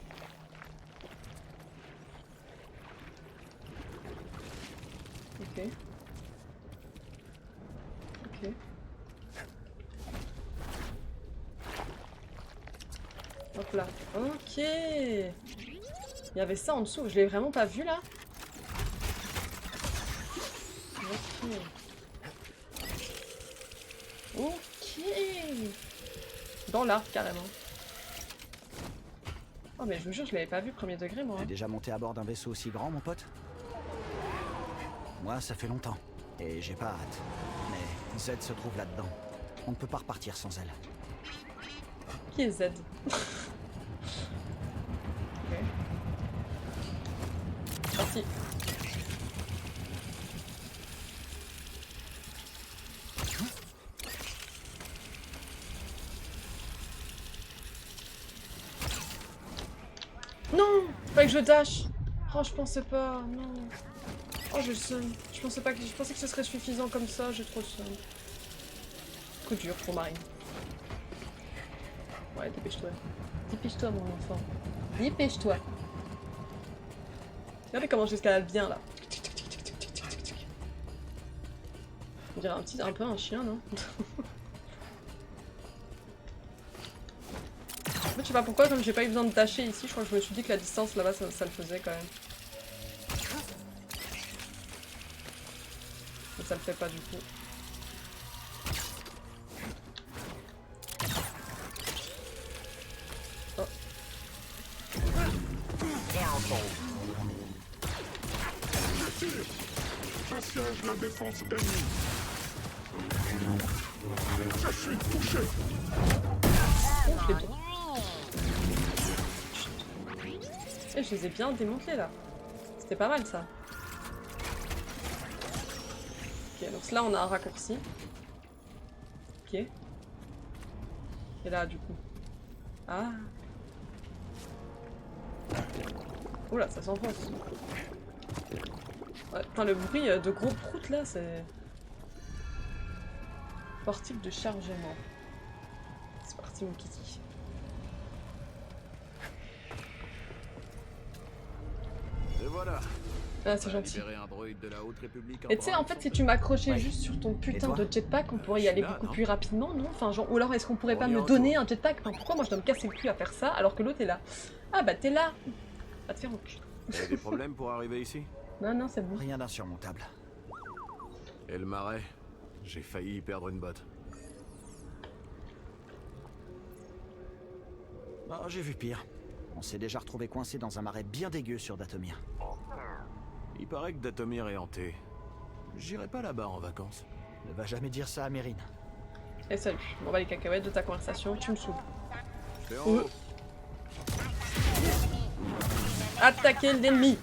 Ok. Hop là. Ok. Il y avait ça en dessous. Je l'ai vraiment pas vu là. Ok. Dans l'arbre carrément. Oh mais je vous jure, je l'avais pas vu premier degré moi. T'es déjà monté à bord d'un vaisseau aussi grand, mon pote? Moi, ça fait longtemps. Et j'ai pas hâte. Mais Z se trouve là-dedans. On ne peut pas repartir sans elle. Qui est Z? Ok. Parti. Non! Pas que je dash! Oh, je pensais pas, non. Oh, je sonne. Je pensais que ce serait suffisant comme ça, j'ai trop sonne. Coup dur pour Marine. Ouais, dépêche-toi. Dépêche-toi, mon enfant. Dépêche-toi. Regardez comment j'escalade bien, là. On dirait un peu un chien, non? Je sais pas pourquoi, comme j'ai pas eu besoin de dasher ici, je crois que je me suis dit que la distance là-bas ça le faisait quand même. Mais ça le fait pas du coup. Oh. J'assiège la défense ennemie. Je suis touché. Oh, je l'ai bien. Et je les ai bien démantelés là. C'était pas mal ça. Ok, donc là on a un raccourci. Ok. Et là du coup. Ah. Oula, ça s'enfonce. Ouais, putain, le bruit de gros proutes là, c'est... Portique de chargement. C'est parti mon kiki. Et voilà. Ah, c'est gentil. Libérer un droïde de la Haute République. Et tu sais, en fait, si tu m'accrochais Ouais. juste sur ton putain toi de jetpack, on pourrait y aller beaucoup plus rapidement, non? Enfin, genre, ou alors est-ce qu'on pourrait pas On y me retourne. donner un jetpack? Enfin, pourquoi moi je dois me casser le cul à faire ça alors que l'autre est là? Ah bah t'es là! Va te faire au cul. T'as des problèmes pour arriver ici? Non, non, c'est bon. Rien d'insurmontable. Et le marais? J'ai failli y perdre une botte. Oh, j'ai vu pire. On s'est déjà retrouvé coincé dans un marais bien dégueu sur Datomir. Il paraît que Datomir est hanté. J'irai pas là-bas en vacances. Ne va jamais dire ça à Mérine. Et salut, on va les cacahuètes de ta conversation, tu me saoules. T'es en haut. Attaquez l'ennemi!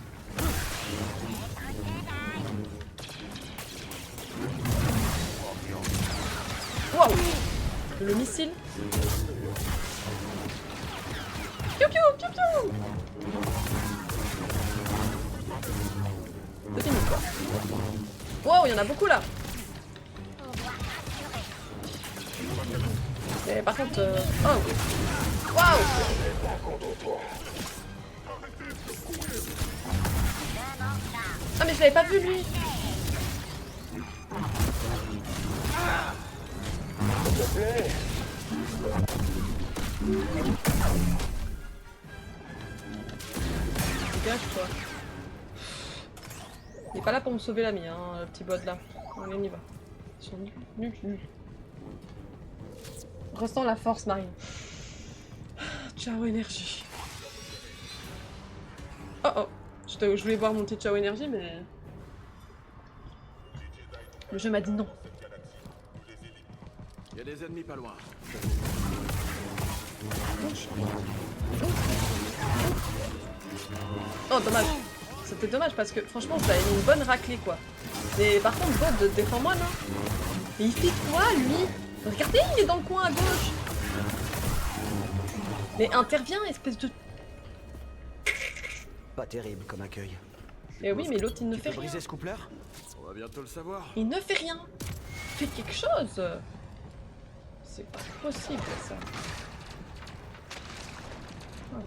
Wow! Le missile! Piou piou piou piou! C'est fini quoi. Wow, il y en a beaucoup là! Mais par contre... Oh! Waouh! Ah mais je l'avais pas vu lui! Dégage toi. Il est pas là pour me sauver l'ami, hein, le petit bot là. Allez, on y va. Ils sont nuls. Ressens la force, Marine. Ciao énergie. Oh oh, je voulais voir mon petit ciao énergie, mais le jeu m'a dit non. Il y a des ennemis pas loin. Oh dommage. C'était dommage parce que franchement ça a mis une bonne raclée quoi. Mais par contre bot, défends-moi non. Mais il fait quoi lui? Regardez, il est dans le coin à gauche. Mais interviens, espèce de... Pas terrible comme accueil. Mais oui, mais l'autre il ne fait rien. Briser ce coupler? On va bientôt le savoir. Il ne fait rien. Fais quelque chose. C'est pas possible ça. Oh,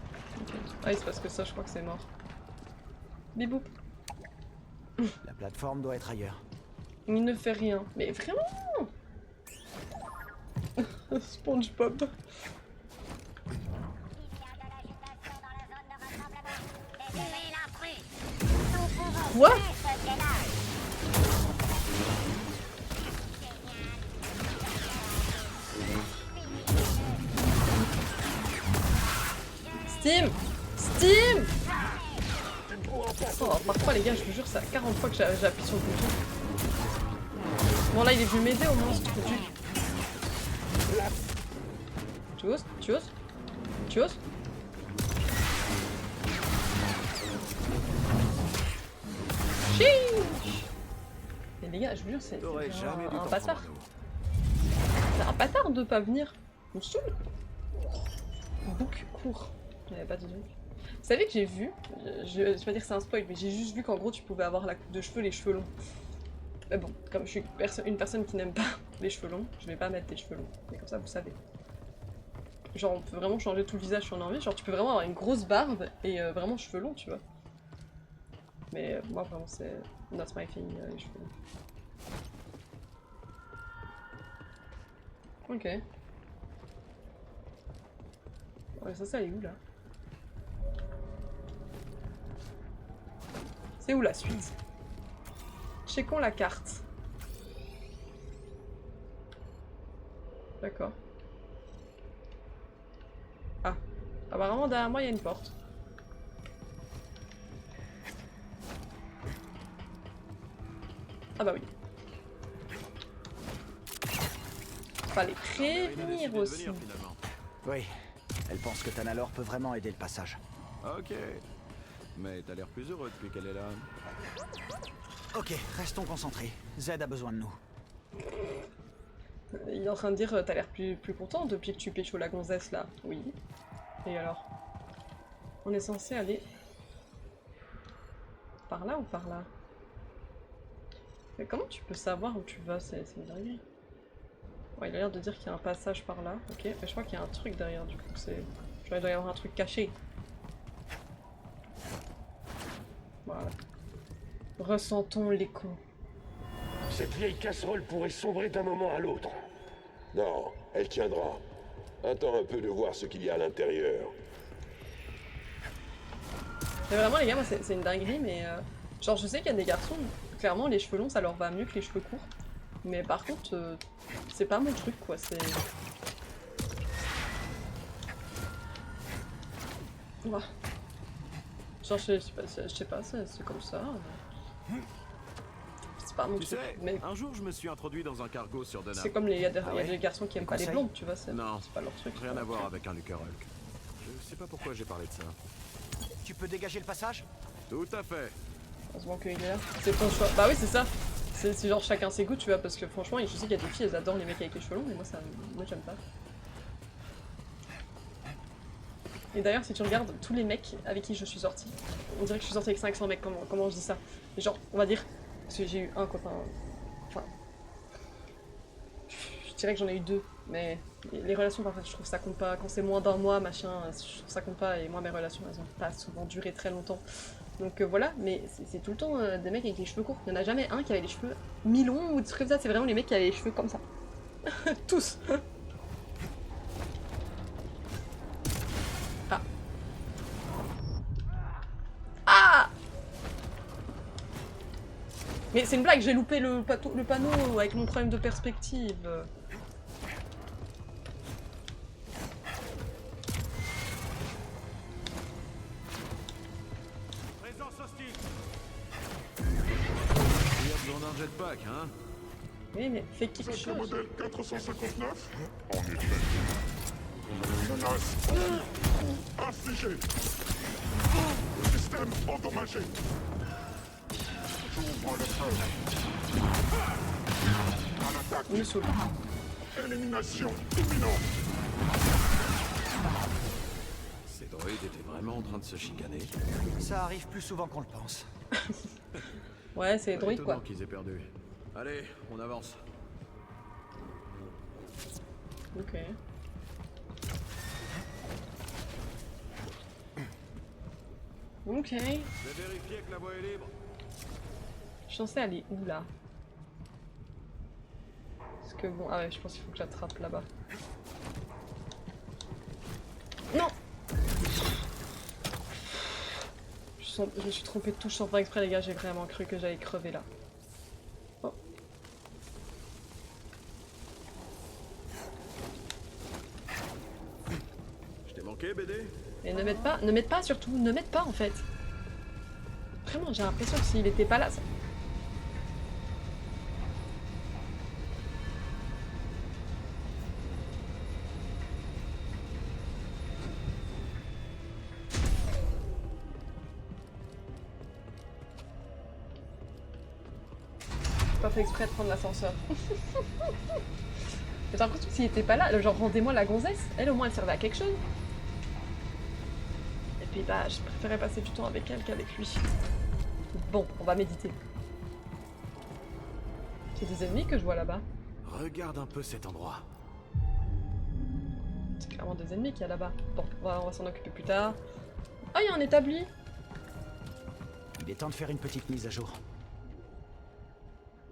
ok. Ah, il se passe que ça, je crois que c'est mort. Bibou. La plateforme doit être ailleurs. Il ne fait rien. Mais vraiment. SpongeBob. Quoi? Steam! Steam! Oh, parfois les gars, je vous jure, c'est à 40 fois que j'appuie sur le bouton. Bon là, il est venu m'aider au moins, ce truc. Tu oses? Tu oses? Tu oses? Chiche! Mais les gars, je vous jure, c'est T'aurais jamais dû un t'en bâtard. prendre à nous. C'est un bâtard de pas venir. On me saoule. Bouc court. Il n'y avait pas de truc. Vous savez que j'ai vu, je vais pas dire que c'est un spoil, mais j'ai juste vu qu'en gros tu pouvais avoir la coupe de cheveux, les cheveux longs. Mais bon, comme je suis une personne qui n'aime pas les cheveux longs, je vais pas mettre des cheveux longs. Mais comme ça vous savez. Genre on peut vraiment changer tout le visage si on a envie, genre tu peux vraiment avoir une grosse barbe et vraiment cheveux longs, tu vois. Mais moi vraiment c'est not my thing, les cheveux longs. Ok. Ouais, ça elle est où là? C'est où la suite? Checkons la carte. D'accord. Ah. Apparemment derrière moi il y a une porte. Ah bah oui. Fallait prévenir aussi. Oui, elle pense que Tanalor peut vraiment aider le passage. Ok. Mais t'as l'air plus heureux depuis qu'elle est là. Ok, restons concentrés. Zed a besoin de nous. Il est en train de dire t'as l'air plus content depuis que tu pécho la gonzesse là. Oui. Et alors? On est censé aller... par là ou par là? Mais comment tu peux savoir où tu vas? C'est une dinguerie. Ouais, il a l'air de dire qu'il y a un passage par là. Ok, mais je crois qu'il y a un truc derrière du coup. C'est... il doit y avoir un truc caché. Voilà. Ressentons l'écho. Cette vieille casserole pourrait sombrer d'un moment à l'autre. Non, elle tiendra. Attends un peu de voir ce qu'il y a à l'intérieur. Mais vraiment les gars, moi c'est une dinguerie, mais genre je sais qu'il y a des garçons, clairement les cheveux longs ça leur va mieux que les cheveux courts. Mais par contre, c'est pas mon truc quoi, c'est... Ouah. Genre je sais pas, c'est comme ça. C'est pas mon Tu truc. sais, Mais un jour je me suis introduit dans un cargo sur Denham. c'est comme il y a des garçons qui aiment pas les conseils? blondes, tu vois, c'est Non, pas leur truc. rien à voir avec un Luckerhulk. Je sais pas pourquoi j'ai parlé de ça. Tu peux dégager le passage? Tout à fait. Heureusement qu'il est là. C'est ton choix. Bah oui, c'est ça. C'est genre chacun ses goûts, tu vois, parce que franchement, je sais qu'il y a des filles, elles adorent les mecs avec les cheveux longs, mais moi, moi j'aime pas. Et d'ailleurs, si tu regardes tous les mecs avec qui je suis sortie, on dirait que je suis sortie avec 500 mecs, comment je dis ça? Mais genre, on va dire, parce que j'ai eu un copain... Enfin... Je dirais que j'en ai eu deux, mais les relations, parfois, je trouve ça compte pas. Quand c'est moins d'un mois, machin, je trouve ça compte pas, et moi, mes relations, elles ont pas souvent duré très longtemps. Donc voilà, mais c'est tout le temps des mecs avec les cheveux courts. Il n'y en a jamais un qui avait les cheveux mi-longs ou des trucs comme ça, c'est vraiment les mecs qui avaient les cheveux comme ça. Tous. Ah. Ah. Mais c'est une blague, j'ai loupé le panneau avec mon problème de perspective. Besoin d'un jetpack, hein? Oui, mais fais quelque C'est le chose. modèle 459? En effet. Menace infligée. Système endommagé. J'ouvre le feu. À l'attaque. Me saoule. Élimination imminente. Ces droïdes étaient vraiment en train de se chicaner. Ça arrive plus souvent qu'on le pense. Ouais, c'est droïde Étonnant quoi. qu'ils aient perdu. Allez, on avance. Ok. Ok. Je vais vérifier que la voie est libre. Je suis censée aller où là? Parce que bon, ah ouais, je pense qu'il faut que j'attrape là-bas. Non! Je me suis trompée de touche sans faire exprès les gars, j'ai vraiment cru que j'allais crever là. Oh. Je t'ai manqué, BD? Mais ne m'aide pas surtout, ne m'aide pas en fait. Vraiment, j'ai l'impression que s'il était pas là, ça... Pas fait exprès de prendre l'ascenseur. J'ai l'impression que s'il était pas là, genre rendez-moi la gonzesse, elle au moins elle servait à quelque chose. Et puis bah je préférais passer du temps avec elle qu'avec lui. Bon, on va méditer. C'est des ennemis que je vois là-bas. Regarde un peu cet endroit. C'est clairement des ennemis qu'il y a là-bas. Bon, on va s'en occuper plus tard. Ah, il y a un établi. Il est temps de faire une petite mise à jour.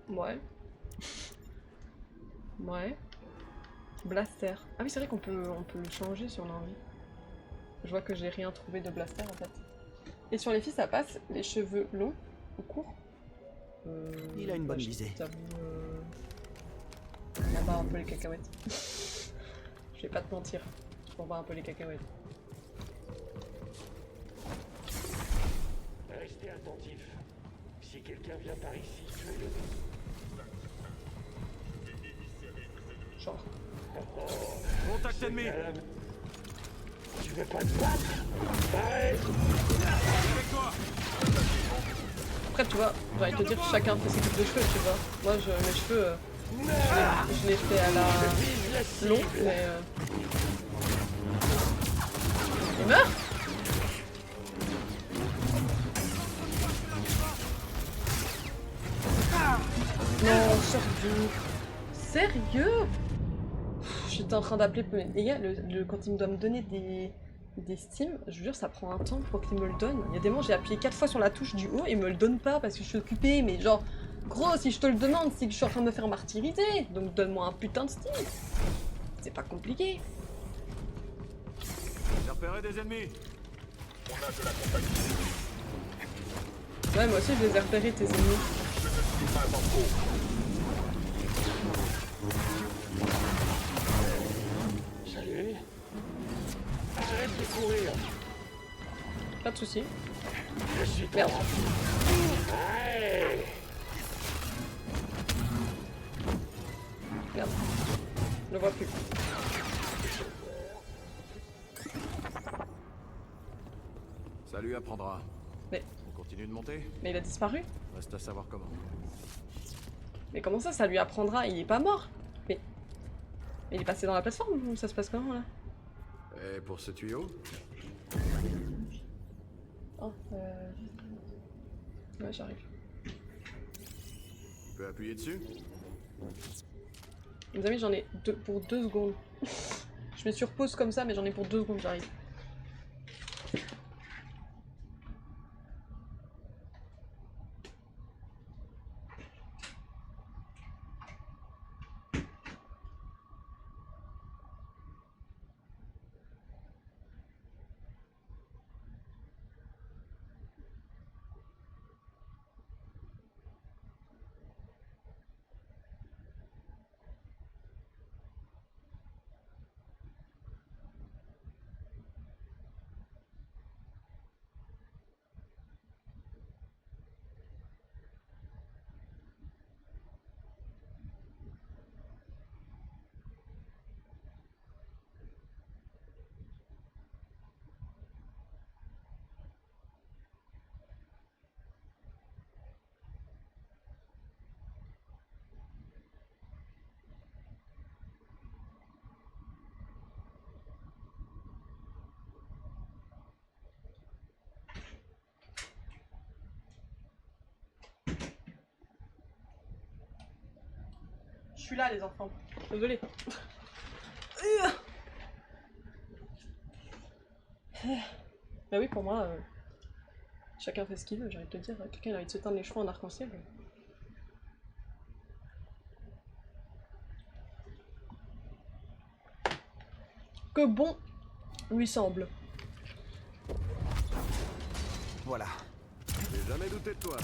Ouais. Ouais. Blaster. Ah oui, c'est vrai qu'on peut le changer si on a envie. Je vois que j'ai rien trouvé de blaster en fait. Et sur les filles, ça passe, les cheveux longs ou courts. Il a une bonne visée. On va un peu les cacahuètes. Je vais pas te mentir. On va un peu les cacahuètes. Restez attentif. Si quelqu'un vient par ici, tuez-le. Genre. Contact ennemi. Tu veux pas te battre? Arrête! Avec toi. Après, tu vois, j'ai envie de te dire que chacun fait ses coupes de cheveux, tu vois. Moi, mes cheveux, je les fais à la long, mais... Il meurt? Non, sors d'où? Sérieux? J'étais en train d'appeler... Les gars, quand il me doit me donner des Steam, je vous jure, ça prend un temps pour qu'il me le donne. Il y a des moments, j'ai appuyé 4 fois sur la touche du haut et il me le donne pas parce que je suis occupée, mais genre... Gros, si je te le demande, c'est que je suis en train de me faire martyriser. Donc donne-moi un putain de Steam. C'est pas compliqué. J'ai repéré des ennemis. On a de la compagnie. Ouais, moi aussi je les ai repérés, tes ennemis. Je ne suis pas en faux. Salut. Arrête de courir. Pas de soucis. Je suis ton Merde. Allez. Merde. Je le vois plus. Ça lui apprendra. Mais... On continue de monter? Mais il a disparu? Reste à savoir comment. Mais comment ça lui apprendra? Il est pas mort? Mais il est passé dans la plateforme ou ça se passe comment là? Et pour ce tuyau? Oh, ouais, j'arrive. Tu peux appuyer dessus? Les amis, j'en ai pour 2 secondes. Je mets sur pause comme ça, mais j'en ai pour 2 secondes, j'arrive. Je suis là, les enfants. Désolée. Bah oui, pour moi, chacun fait ce qu'il veut, j'ai envie de te dire. Quelqu'un a envie de se teindre les cheveux en arc-en-ciel. Que bon lui semble. Voilà. J'ai jamais douté de toi.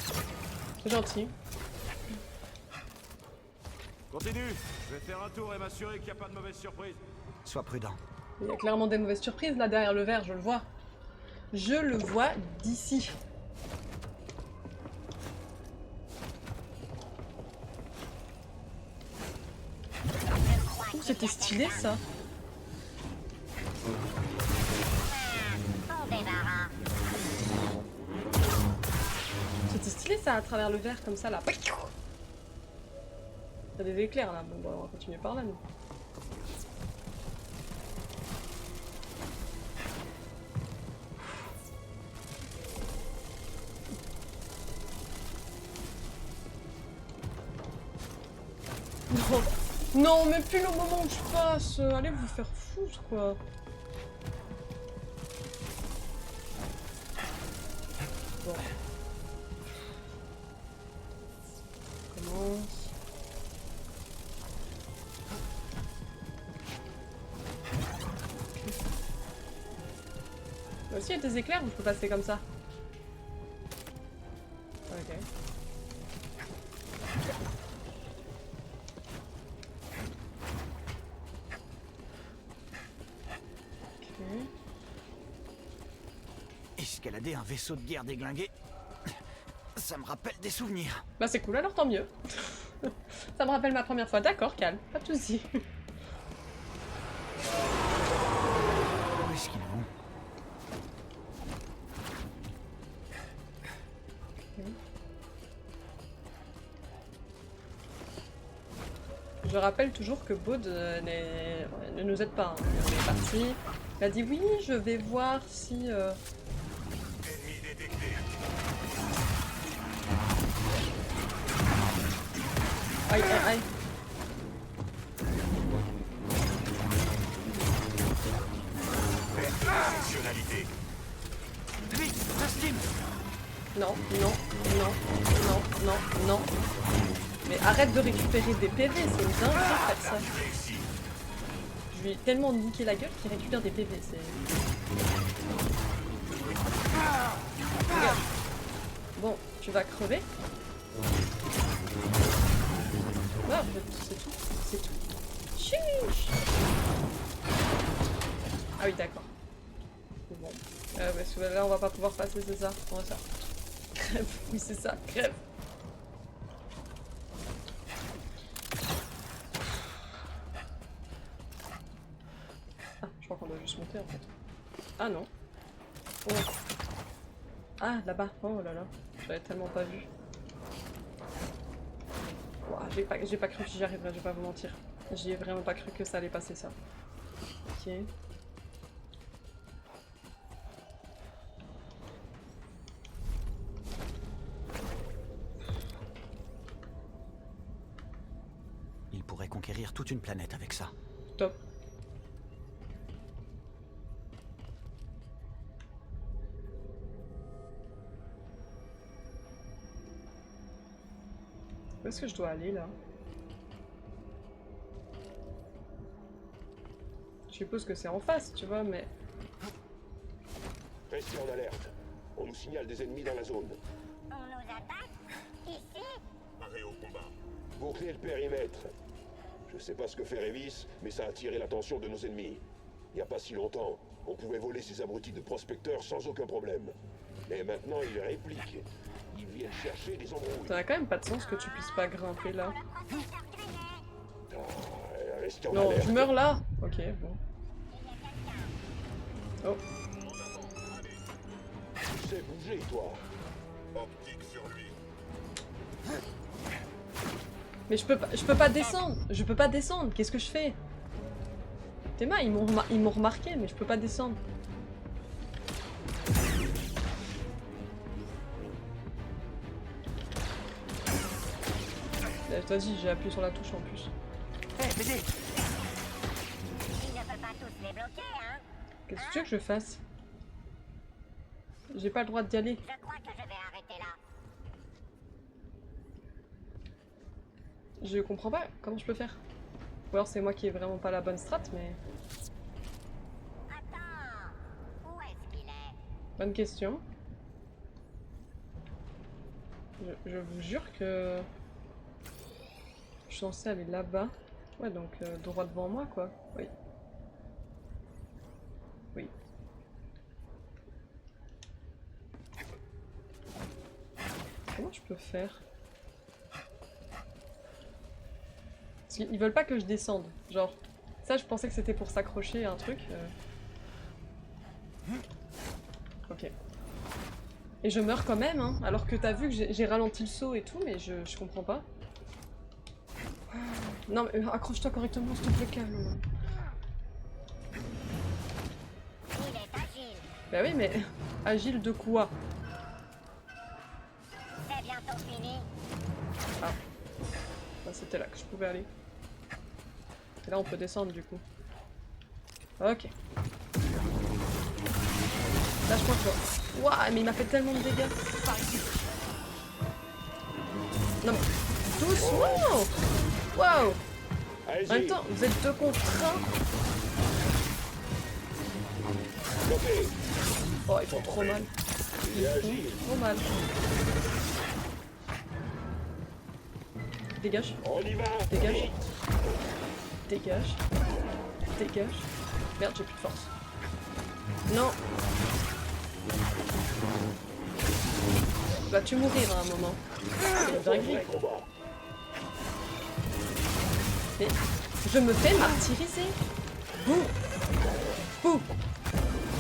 C'est gentil. Continue. Je vais faire un tour et m'assurer qu'il n'y a pas de mauvaise surprise. Sois prudent. Il y a clairement des mauvaises surprises là derrière le verre, je le vois. Je le vois d'ici. Oh, c'était stylé ça. C'était stylé ça à travers le verre comme ça là. T'as des éclairs là, bon bah on va continuer par là nous. Non, non mais plus le moment où je passe, allez vous faire foutre quoi. Bon. Commence. Est-ce qu'il y a des éclairs ou je peux passer comme ça? Ok. Escalader un vaisseau de guerre déglingué, ça me rappelle des souvenirs. Bah c'est cool, alors tant mieux. Ça me rappelle ma première fois. D'accord, calme, pas de soucis. Où est-ce qu'ils vont? Je rappelle toujours que Baud ne nous aide pas. Hein. On est parti. Il a dit oui, je vais voir si... Aïe, aïe, aïe. Lui, Justin! Non, non, non, non, non, non. Mais arrête de récupérer des PV, c'est une dinguerie de faire ça. Je lui ai tellement niqué la gueule qu'il récupère des PV, c'est... Regarde. Bon, tu vas crever. Ouais, en fait, c'est tout. C'est tout. Chiche. Ah oui, d'accord. C'est bon. Parce que là, on va pas pouvoir passer, c'est ça. On va faire. Crève. Oui, c'est ça. Crève. Ah, je crois qu'on doit juste monter, en fait. Ah non. Oh. Ah, là-bas. Oh là là. J'avais tellement pas vu. Wow, j'ai pas cru que j'y arriverais, je vais pas vous mentir. J'y ai vraiment pas cru que ça allait passer ça. Ok. Il pourrait conquérir toute une planète avec ça. Top. Où est-ce que je dois aller là? Je suppose que c'est en face, tu vois, mais... Restez en alerte. On nous signale des ennemis dans la zone. On nous attaque? Ici? Arrêt au combat. Bouclez le périmètre. Je sais pas ce que fait Révis, mais ça a attiré l'attention de nos ennemis. Il n'y a pas si longtemps, on pouvait voler ces abrutis de prospecteurs sans aucun problème. Mais maintenant, ils répliquent. Ils viennent chercher des embrouilles. Ça n'a quand même pas de sens que tu puisses pas grimper là. Restez en Non, alerte. je meurs là. Ok, bon. Oh. Tu sais bouger, toi. Optique sur lui. Mais je peux pas descendre. Je peux pas descendre. Qu'est-ce que je fais? Tes mains, ils m'ont remarqué, mais je peux pas descendre. Vas-y, j'ai appuyé sur la touche en plus. Hé, BD! Il ne peut pas tous les bloquer, hein? Qu'est-ce que tu veux que je fasse? J'ai pas le droit d'y aller. Je crois que je vais arrêter là. Je comprends pas. Comment je peux faire? Ou alors c'est moi qui ai vraiment pas la bonne strat, mais... Attends! Où est-ce qu'il est? Bonne question. Je vous jure que... Je suis censée aller là-bas. Ouais, donc droit devant moi, quoi. Oui. Oui. Comment je peux faire? Parce qu'ils veulent pas que je descende. Genre, ça, je pensais que c'était pour s'accrocher à un truc. Ok. Et je meurs quand même, hein. Alors que t'as vu que j'ai ralenti le saut et tout, mais je comprends pas. Non mais accroche-toi correctement, s'il te plaît, calme. Il est agile. Bah oui, mais agile de quoi? C'est bientôt fini. Ah. Bah, c'était là que je pouvais aller. Et là on peut descendre du coup. Ok. Lâche-moi toi. Ouah, mais il m'a fait tellement de dégâts. Non mais... Doucement! Waouh! En même temps, vous êtes deux contre un. Stoppez. Oh, ils font trop mal. Ils font trop mal. Dégage. On y va. Dégage. Dégage. Dégage. Merde, j'ai plus de force. Non. Vas-tu mourir à un moment? C'est une dinguerie. Mais je me fais martyriser. Bouh. Bouh.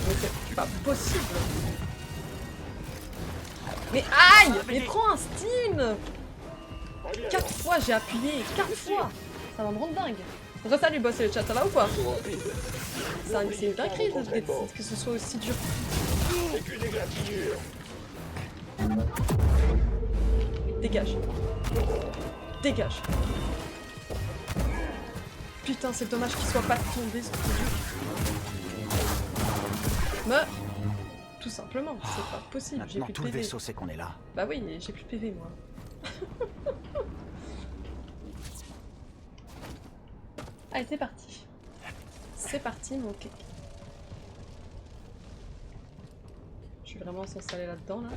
Mais c'est pas possible. Mais aïe! Mais prends un Steam! 4 fois j'ai appuyé, 4 fois! Ça va me rendre dingue. Donc salut boss et le chat, ça va ou quoi? C'est une dinguerie que ce soit aussi dur. Dégage. Dégage. Putain, c'est dommage qu'il soit pas tombé ce truc. Meurs! Tout simplement, c'est pas possible, j'ai plus de tout le PV. vaisseau sait qu'on est là. Bah oui, j'ai plus de PV moi. Allez, c'est parti. C'est parti mon cake. Je suis vraiment censé aller là-dedans là.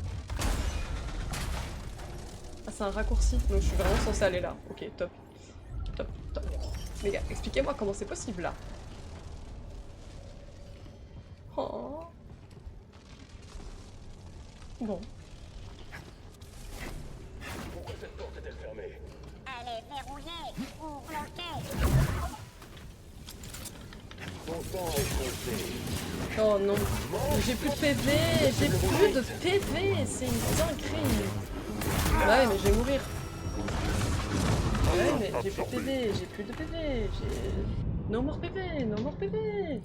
Ah, c'est un raccourci, donc je suis vraiment censé aller là. Ok, top. Top, top. Les gars, expliquez-moi comment c'est possible là. Oh. Bon. Pourquoi cette porte est-elle fermée? Elle est verrouillée ou bloquée. Ton temps est compté. Oh non. J'ai plus de PV. J'ai plus de PV. C'est une dinguerie. Ouais, mais je vais mourir. Ouais, mais j'ai plus de PV. J'ai plus de PV. J'ai... No more PV. No more PV.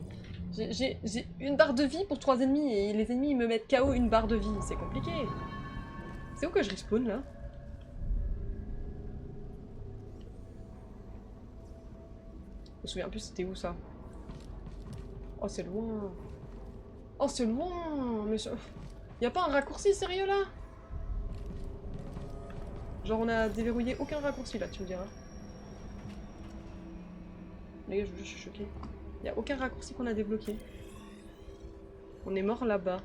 J'ai une barre de vie pour 3 ennemis et les ennemis ils me mettent KO une barre de vie. C'est compliqué. C'est où que je respawn là? Je me souviens plus c'était où ça. Oh c'est loin. Oh c'est loin. Mais y a pas un raccourci sérieux là? Genre on a déverrouillé aucun raccourci là, tu me diras. Les gars, je suis choquée. Y a aucun raccourci qu'on a débloqué. On est mort là-bas.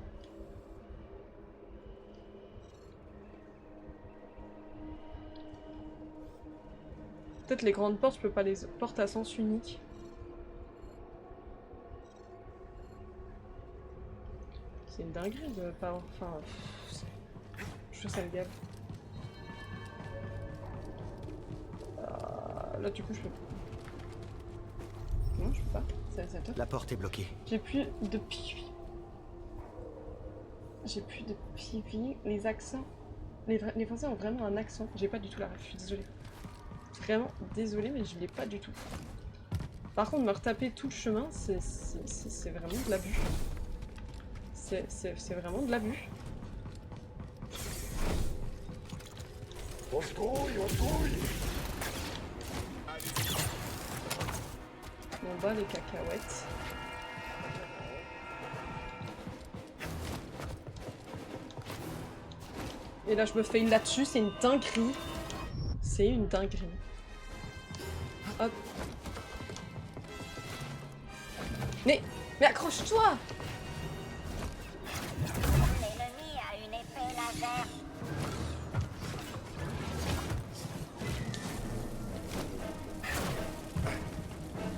Peut-être les grandes portes, je peux pas les portes à sens unique. C'est une dinguerie de pas... Enfin... Je trouve ça le gave. Là du coup je peux... Non, je peux pas. C'est top. La porte est bloquée. J'ai plus de PV. J'ai plus de PV. Les accents. Les Français ont vraiment un accent. J'ai pas du tout la ref, je suis désolée. Vraiment désolée, mais je l'ai pas du tout. Par contre, me retaper tout le chemin, c'est vraiment de l'abus. C'est vraiment de l'abus. On se grouille, on se grouille. On bat les cacahuètes. Et là je me fail là-dessus, c'est une dinguerie. C'est une dinguerie. Hop. Mais accroche-toi! L'ennemi a une épée laser.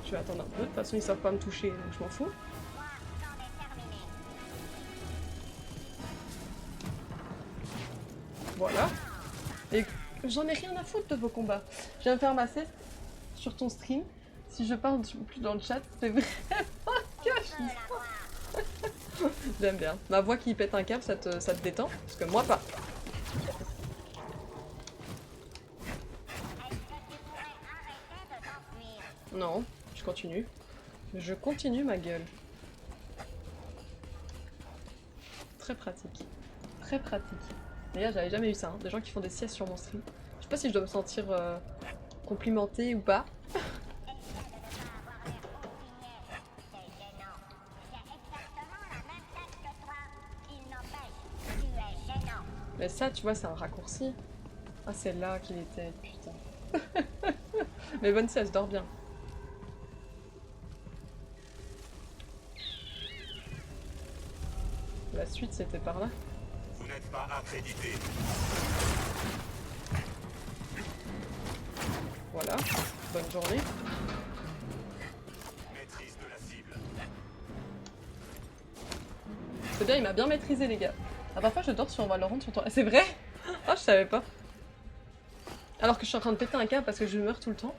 Je vais attendre un peu, de toute façon ils savent pas me toucher, donc je m'en fous. Voilà. Et j'en ai rien à foutre de vos combats. Je viens de faire ma sieste sur ton stream. Si je parle plus dans le chat, c'est vraiment que je... J'aime bien. Ma voix qui pète un câble, ça te détend? Parce que moi pas. Non, je continue. Je continue ma gueule. Très pratique. Très pratique. D'ailleurs, j'avais jamais eu ça, hein. Des gens qui font des siestes sur mon stream. Je sais pas si je dois me sentir complimentée ou pas. Mais ça, tu vois, c'est un raccourci. Ah, c'est là qu'il était, putain. Mais bonne sieste, dors bien. ensuite c'était par là. Vous n'êtes pas accrédité. Voilà, bonne journée. Maîtrise de la cible. C'est bien, il m'a bien maîtrisé les gars. Ah, parfois je dors sur Valorant sur ton... C'est vrai? Oh, je savais pas. Alors que je suis en train de péter un câble parce que je meurs tout le temps.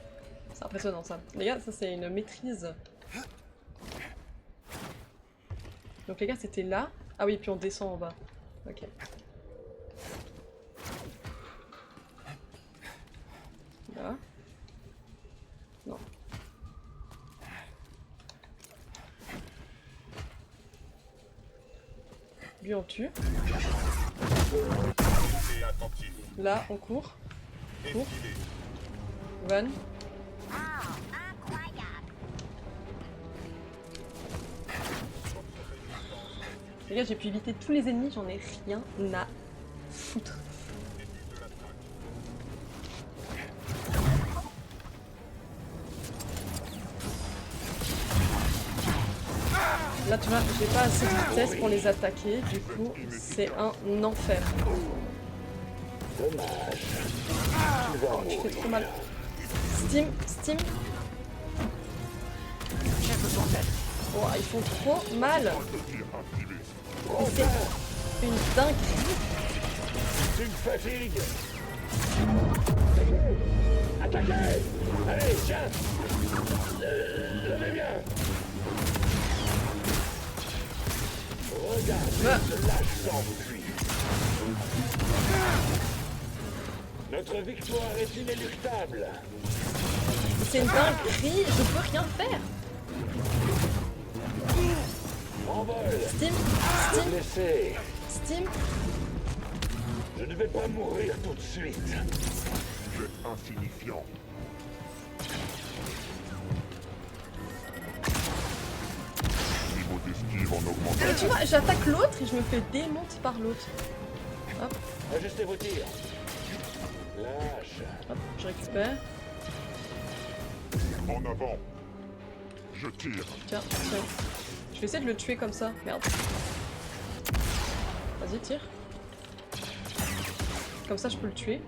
C'est impressionnant ça. Les gars, ça c'est une maîtrise. Donc les gars, c'était là. Ah oui, puis on descend en bas. Ok. Là. Non. Lui on tue. Là, on court. Cours. Van. Les gars, j'ai pu éviter tous les ennemis, j'en ai rien à foutre. Là, tu vois, j'ai pas assez de vitesse pour les attaquer, du coup, c'est un enfer. Oh, tu fais trop mal. Steam. Oh, ils font trop mal. C'est une dinguerie. Tu me fatigues. Attaquez. Allez, tiens. Levez bien. Regarde, ce lâche s'enfuit. Notre victoire est inéluctable. C'est une dinguerie, je peux rien faire. Steam. Je ne vais pas mourir tout de suite. Jet insignifiant. Niveau d'esquive en augmentation. Mais tu vois, j'attaque l'autre et je me fais démonter par l'autre. Hop. Ajustez vos tirs. Lâche. Hop, je récupère. En avant. Je tire. Tiens. Je vais essayer de le tuer comme ça. Merde. Vas-y, tire. Comme ça, je peux le tuer.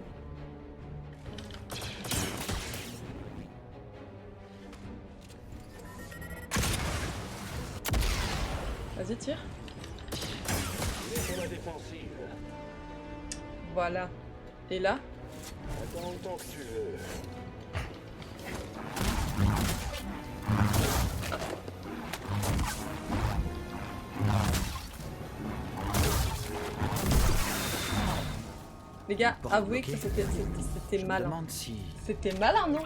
Vas-y, tire. Sur la défensive. Voilà. Et là? Attends autant que tu veux. Les gars, avouez que c'était malin. C'était malin, non?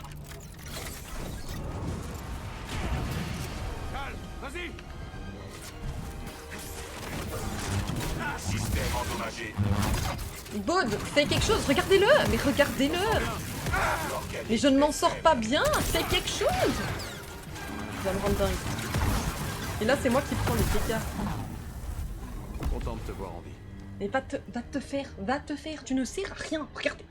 Vas-y. Système endommagé. Baud, fais quelque chose, regardez-le! Mais regardez-le! Mais je ne m'en sors pas bien! Fais quelque chose! Ça va me rendre dingue. Et là, c'est moi qui prends les dégâts. Content de te voir en vie. Mais va te faire, tu ne sers à rien, regardez.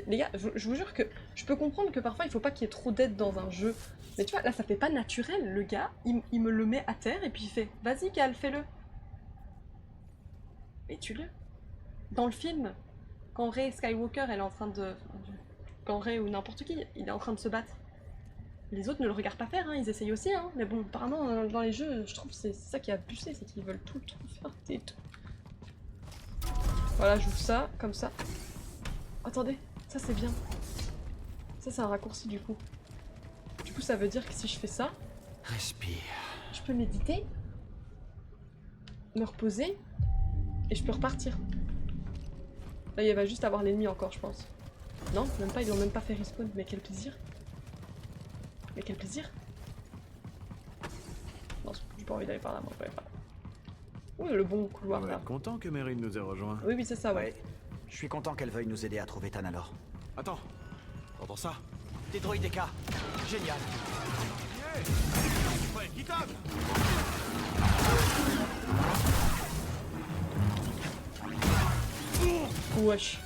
Les gars, je vous jure que je peux comprendre que parfois il faut pas qu'il y ait trop d'aide dans un jeu. Mais tu vois, là ça fait pas naturel, le gars, il me le met à terre et puis il fait « Vas-y Cal, fais-le ». Mais tue-le. Dans le film, quand Rey Skywalker, elle est en train de... Quand Rey ou n'importe qui, il est en train de se battre. Les autres ne le regardent pas faire, hein, ils essayent aussi, hein. Mais bon, apparemment, dans les jeux, je trouve que c'est ça qui est abusé, c'est qu'ils veulent tout faire et tout. Voilà, j'ouvre ça, comme ça. Attendez, ça c'est bien. Ça c'est un raccourci du coup. Du coup ça veut dire que si je fais ça... Respire. Je peux méditer, me reposer, et je peux repartir. Là il va juste avoir l'ennemi encore je pense. Non, même pas, ils l'ont même pas fait respawn, mais quel plaisir. Mais quel plaisir. Non, j'ai pas envie d'aller par là, moi, je vais aller par là. Ouh, le bon couloir là. Content que Meryn nous ait rejoint. Oui, oui, c'est ça, ouais. Je suis content qu'elle veuille nous aider à trouver Tanalor. Attends, t'entends ça? Des droïdes DK. Génial. Ouais, qui tape. Wesh.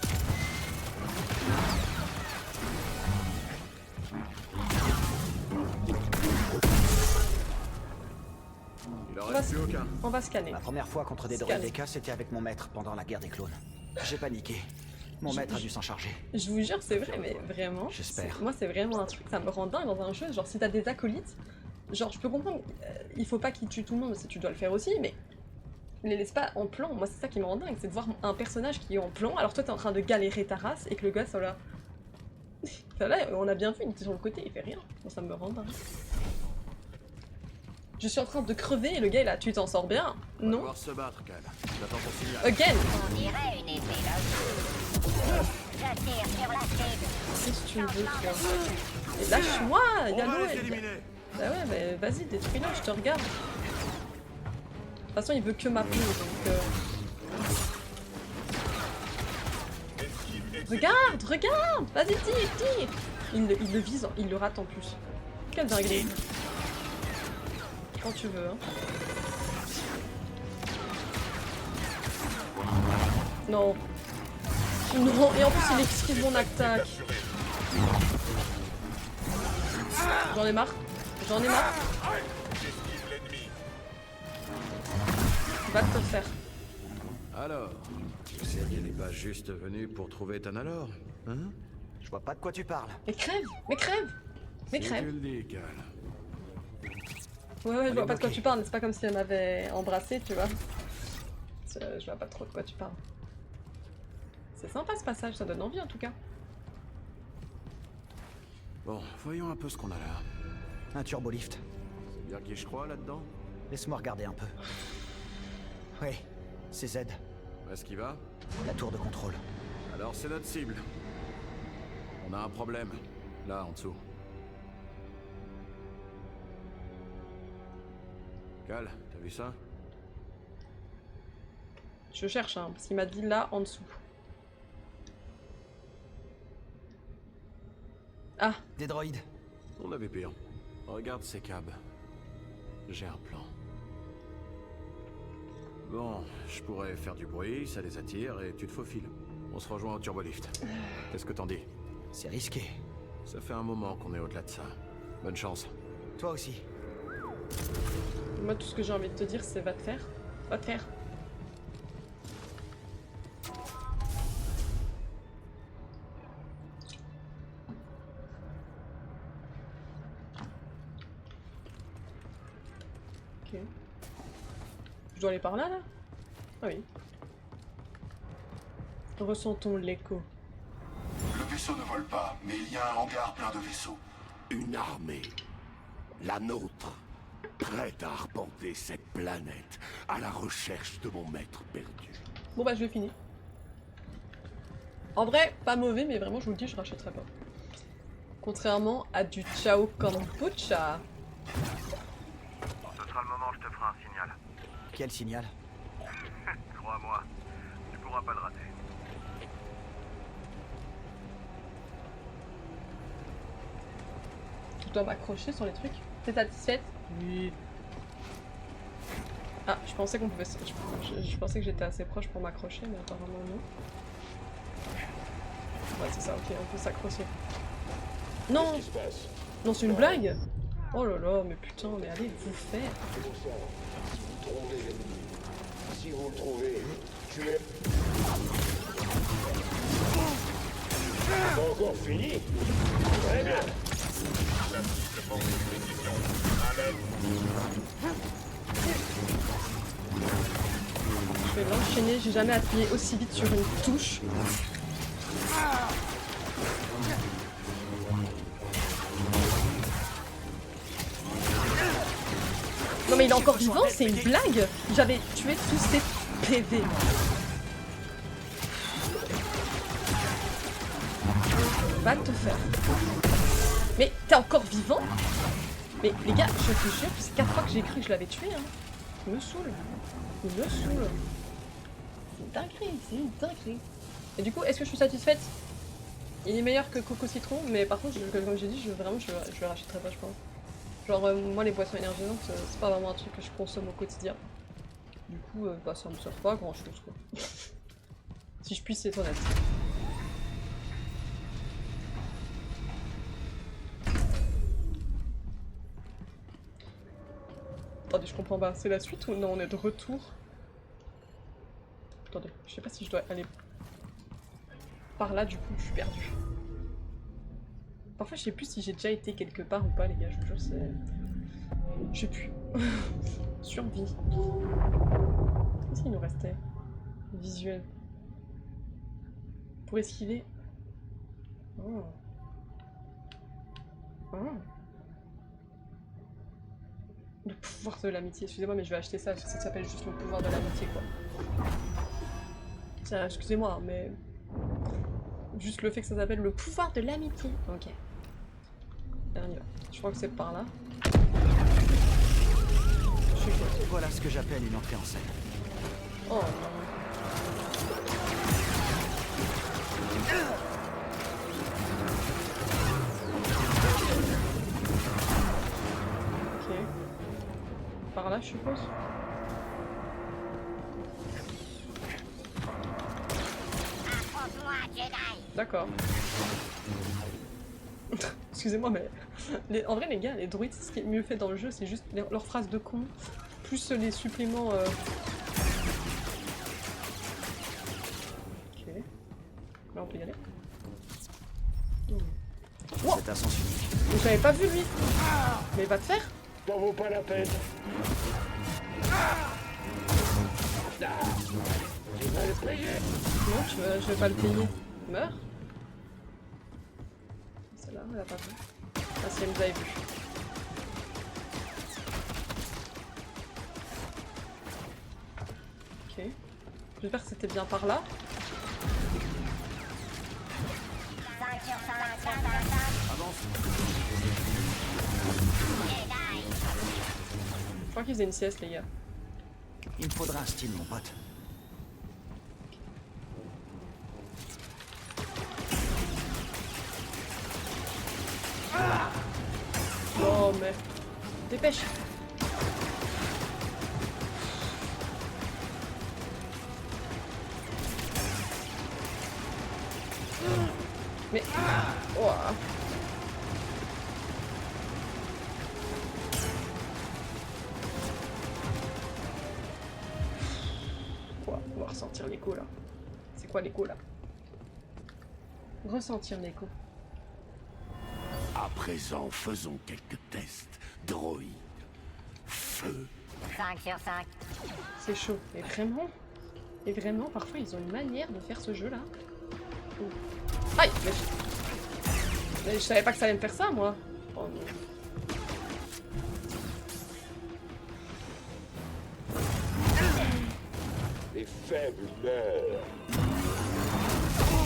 Il en reste Plus aucun. On va scanner. La première fois contre des Scanner. droïdes c'était avec mon maître pendant la guerre des clones. J'ai paniqué. Mon maître a dû s'en charger. Je vous jure, c'est vrai, mais vraiment. J'espère. Moi, c'est vraiment un truc, ça me rend dingue dans un jeu. Genre, si t'as des acolytes, genre, je peux comprendre, il faut pas qu'ils tuent tout le monde, si tu dois le faire aussi, mais les laisse pas en plan. Moi, c'est ça qui me rend dingue, c'est de voir un personnage qui est en plan, alors toi, t'es en train de galérer ta race, et que le gars, ça là. Ça là, on a bien vu, il était sur le côté, il fait rien. Moi, ça me rend dingue. Je suis en train de crever et le gars est là, tu t'en sors bien? On va Non. devoir se battre, Cal. J'attends ton signal. Again. On dirait une épée j'attire sur la cible. Qu'est-ce que tu veux, toi? Et lâche-moi, On y'a va l'eau. les éliminer. Bah ouais, mais vas-y, détruis-le, je te regarde. De toute façon, il veut que ma peau, donc... Regarde, regarde! Vas-y, tire! Il le vise, il le rate en plus. Quelle dinguerie. Quand tu veux, hein. Non. Non, et en plus il esquive mon attaque. J'en ai marre. J'en ai marre. Va te faire. Alors, tu sais qu'elle n'est pas juste venue pour trouver Tanalor, hein? Je vois pas de quoi tu parles. Mais crève! Mais crève! Mais Si crève! tu le dis, Cal. Ouais, je vois pas de quoi tu parles, c'est pas comme si elle m'avait embrassé, tu vois. Je vois pas trop de quoi tu parles. C'est sympa ce passage, ça donne envie en tout cas. Bon, voyons un peu ce qu'on a là. Un turbolift. C'est bien qui je crois là-dedans? Laisse-moi regarder un peu. Oui, c'est Z, Est-ce qu'il va? la tour de contrôle. Alors c'est notre cible. On a un problème. Là, en dessous. Cal, t'as vu ça? Je cherche, hein, parce qu'il m'a dit là en dessous. Ah! Des droïdes. On avait pire. Regarde ces câbles. J'ai un plan. Bon, je pourrais faire du bruit, ça les attire et tu te faufiles. On se rejoint au turbolift. Qu'est-ce que t'en dis? C'est risqué. Ça fait un moment qu'on est au-delà de ça. Bonne chance. Toi aussi. Moi, tout ce que j'ai envie de te dire, c'est va te faire. Va te faire. Ok. Je dois aller par là, là? Ah oui. Ressentons l'écho. Le vaisseau ne vole pas, mais il y a un hangar plein de vaisseaux. Une armée. La nôtre. Prête à arpenter cette planète à la recherche de mon maître perdu. Bon bah je vais finir. En vrai, pas mauvais, mais vraiment je vous le dis, je rachèterai pas. Contrairement à du Ciao Kombucha. Ce sera le moment où je te ferai un signal. Quel signal? Crois-moi, tu pourras pas le rater. Je dois m'accrocher sur les trucs. T'es satisfaite? Oui. Ah, je pensais qu'on pouvait... Je pensais que j'étais assez proche pour m'accrocher, mais apparemment non. Ouais, c'est ça, ok, on peut s'accrocher. Non! Qu'est-ce qui se passe? Non, c'est une blague? Oh là là, mais putain, mais allez vous faire! Si vous le trouvez, tuez... C'est pas encore fini? Très bien. Je vais l'enchaîner, j'ai jamais appuyé aussi vite sur une touche. Non mais il est encore vivant, c'est une blague! J'avais tué tous ces PV. Va te faire. Mais t'es encore vivant? Mais les gars, je te jure, c'est 4 fois que j'ai cru que je l'avais tué, hein. Il me saoule. Il me saoule. C'est une dinguerie, c'est une dinguerie. Et du coup, est-ce que je suis satisfaite? Il est meilleur que Coco Citron, mais par contre, comme j'ai dit, je le rachèterai pas, je pense. Genre, moi, les boissons énergisantes, c'est pas vraiment un truc que je consomme au quotidien. Du coup, bah, ça me sert pas à grand chose, quoi. Si je puisse être honnête. Attendez, je comprends pas. C'est la suite ou non, on est de retour? Attendez, je sais pas si je dois aller par là, du coup, je suis perdue. Parfois, je sais plus si j'ai déjà été quelque part ou pas, les gars, je vous jure, c'est... Je sais plus. Survie. Qu'est-ce qu'il nous restait? Visuel. Pour esquiver. Oh. Oh. Le pouvoir de l'amitié. Excusez-moi, mais je vais acheter ça, parce que ça s'appelle juste le pouvoir de l'amitié, quoi. Tiens, excusez-moi, mais... Juste le fait que ça s'appelle le pouvoir de l'amitié. Ok. Allez, on y va. Je crois que c'est par là. Je suis chaud. Voilà ce que j'appelle une entrée en scène. Oh non. Ok. Par là, je suppose. D'accord. Excusez-moi, mais en vrai, les gars, les druides, ce qui est mieux fait dans le jeu, c'est juste leurs phrases de con, plus les suppléments. Ok. Là, on peut y aller. Wow. C'est un sens unique. Je l'avais pas vu, lui. Mais il va te faire. Ça vaut pas la peine. Tu vas le payer. Non, je vais pas le payer. Meurs. Celle-là, elle a pas vu. Ah si, elle nous avait vu. Ok. J'espère que c'était bien par là. Je crois qu'ils faisaient une sieste, les gars. Il me faudra un style, mon pote. Non mais... Dépêche. Mais... Oh. Quoi? On va ressentir l'écho là. C'est quoi l'écho là? Ressentir l'écho. À présent, faisons quelques tests. Droïde. Feu. 5 sur 5. C'est chaud. Et vraiment, parfois, ils ont une manière de faire ce jeu-là. Aïe! Mais je savais pas que ça allait me faire ça, moi. Oh non. Les faibles meurent.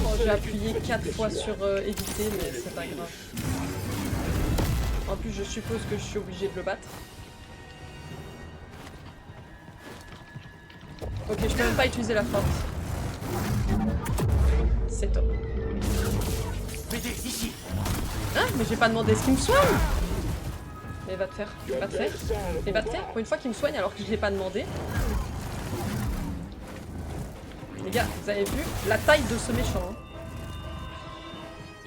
Oh, j'ai appuyé 4 fois sur éviter, mais c'est pas grave. En plus, je suppose que je suis obligée de le battre. Ok, je peux même pas utiliser la force. C'est top. BD, ici. Hein? Mais j'ai pas demandé ce qu'il me soigne! Mais va te faire, va te faire. Et va te faire, pour une fois qu'il me soigne alors que je l'ai pas demandé. Les gars, vous avez vu la taille de ce méchant, hein?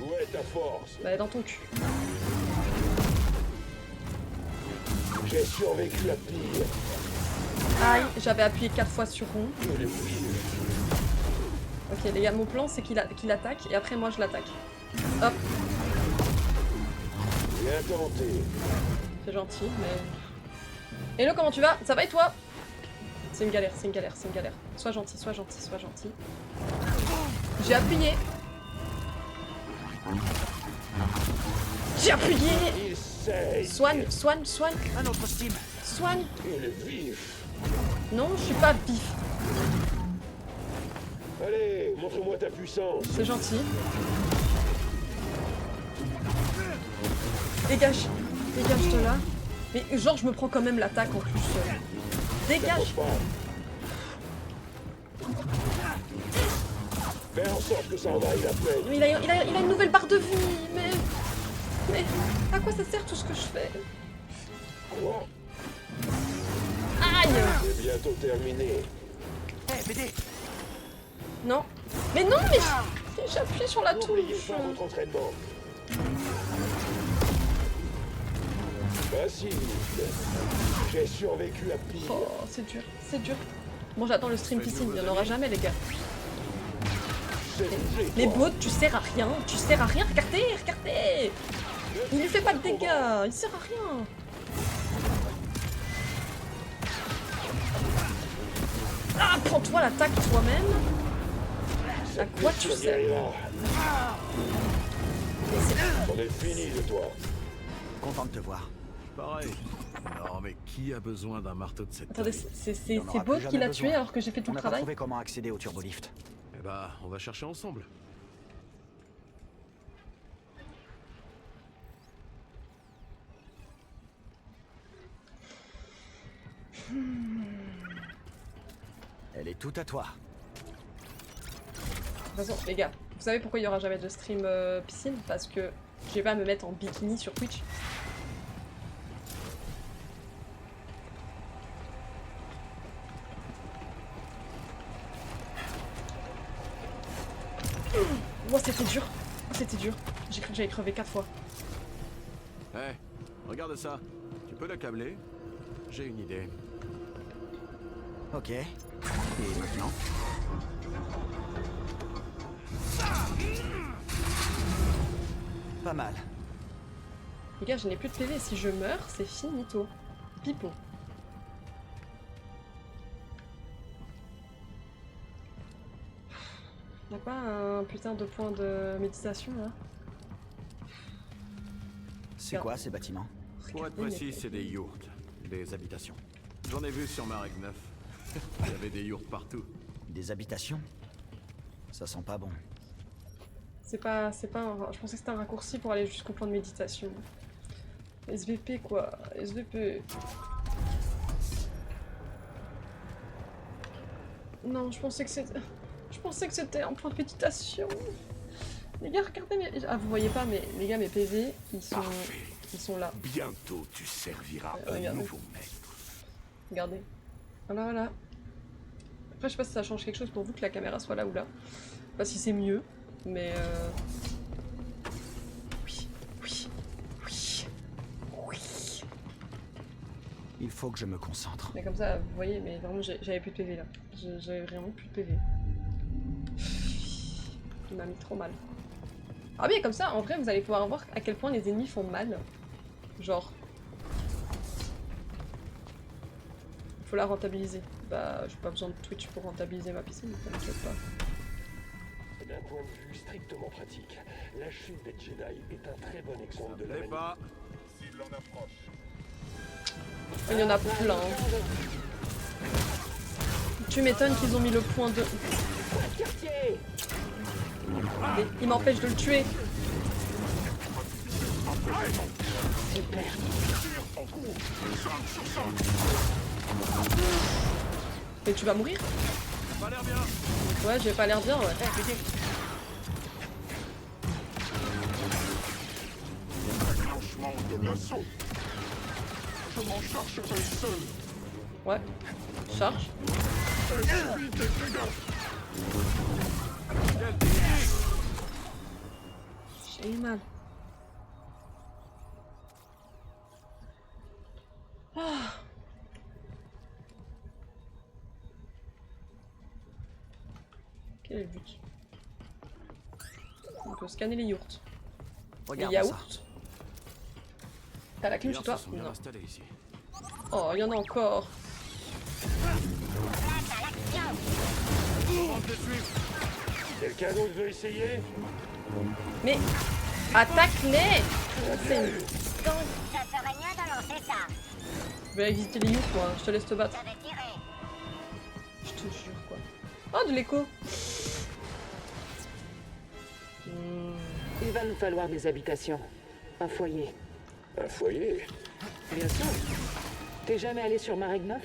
Où est ta force? Bah, elle est dans ton cul. J'ai survécu à pire. Aïe, j'avais appuyé 4 fois sur rond. Ok les gars, mon plan c'est qu'il attaque et après moi je l'attaque. Hop. Bien tenté. C'est gentil, mais... Hello, comment tu vas? Ça va et toi? C'est une galère, c'est une galère, c'est une galère. Sois gentil, sois gentil, sois gentil. J'ai appuyé. J'ai appuyé. Soigne, soigne, soigne. Un autre Steam. Soigne. Il est vif. Non, je suis pas vif. Allez, montre-moi ta puissance. C'est gentil. Dégage. Dégage de là. Mais genre, je me prends quand même l'attaque en plus. Dégage. Fais en sorte que ça en vaille la peine. Mais il a une nouvelle barre de vie. Mais à quoi ça sert tout ce que je fais? Quoi? Aïe. C'est bientôt terminé. Hé, BD. Non. Mais non, mais j'appuie sur la touche. N'oubliez pas votre entraînement. Ainsi, j'ai survécu à pire. Oh, c'est dur, c'est dur. Bon, j'attends le stream piscine, il n'y en aura jamais, les gars. Mais Baud, tu sers à rien, regardez, regardez. Il ne fait pas de dégâts, il sert à rien. Ah, prends-toi l'attaque toi-même. À quoi tu sers? On est fini de toi. Content de te voir. Pareil. Non, mais qui a besoin d'un marteau de cette Attendez, taille? c'est Baud qui l'a tué alors que j'ai fait tout le On n'a pas travail? trouvé comment accéder au turbolift. Eh bah, on va chercher ensemble. Elle est toute à toi. De toute façon, les gars, vous savez pourquoi il n'y aura jamais de stream piscine? Parce que je vais pas me mettre en bikini sur Twitch. Oh, c'était dur. Oh, c'était dur. J'ai cru que j'allais crever 4 fois. Eh, regarde ça. Tu peux l'accabler? J'ai une idée. Ok. Et maintenant? Pas mal. Les gars, je n'ai plus de PV. Si je meurs, c'est finito. Pipon. Y'a pas un putain de point de méditation là? C'est quoi ces bâtiments? Pour être précis, c'est des yurts, des habitations. J'en ai vu sur Marek 9. Il y avait des yurts partout. Des habitations? Ça sent pas bon. C'est pas je pensais que c'était un raccourci pour aller jusqu'au point de méditation. SVP quoi, SVP. Non, je pensais que c'était un point de méditation. Les gars, regardez mes... Ah, vous voyez pas, mais les gars, mes PV, ils sont là. Bientôt, tu serviras un nouveau maître. Regardez. Voilà, voilà. Après, je sais pas si ça change quelque chose pour vous que la caméra soit là ou là. Je sais pas si c'est mieux, mais oui, oui, oui, oui. Il faut que je me concentre. Mais comme ça, vous voyez, mais vraiment, j'avais plus de PV là. J'avais vraiment plus de PV. Il m'a mis trop mal. Ah oui, comme ça, en vrai, vous allez pouvoir voir à quel point les ennemis font mal. Genre. Faut la rentabiliser. Bah, j'ai pas besoin de Twitch pour rentabiliser ma piscine, t'inquiète pas. D'un point de vue strictement pratique, la chute des Jedi est un très bon exemple de la N'allez pas. Il y en a plein. Tu m'étonnes qu'ils ont mis le point de... Mais il m'empêche de le tuer. Mais tu vas mourir? Pas l'air bien. Ouais, j'ai pas l'air bien, ouais. Déclenchement de l'assaut. Je m'en chargerai seul. Ouais. Charge. J'ai mal. Ah. Quel est le but? On peut scanner les yurts. Les yaourts. T'as la clim chez toi? Non. Oh, il y en a encore. Quelqu'un d'autre veut essayer? Mais attaque-les! C'est une dingue. Ça ferait mieux de lancer ça. Je vais visiter les yurts, moi. Je te laisse te battre. J'avais tiré. Je te jure, quoi. Oh, de l'écho! Il va nous falloir des habitations. Un foyer. Un foyer? Bien sûr. T'es jamais allé sur Marek 9?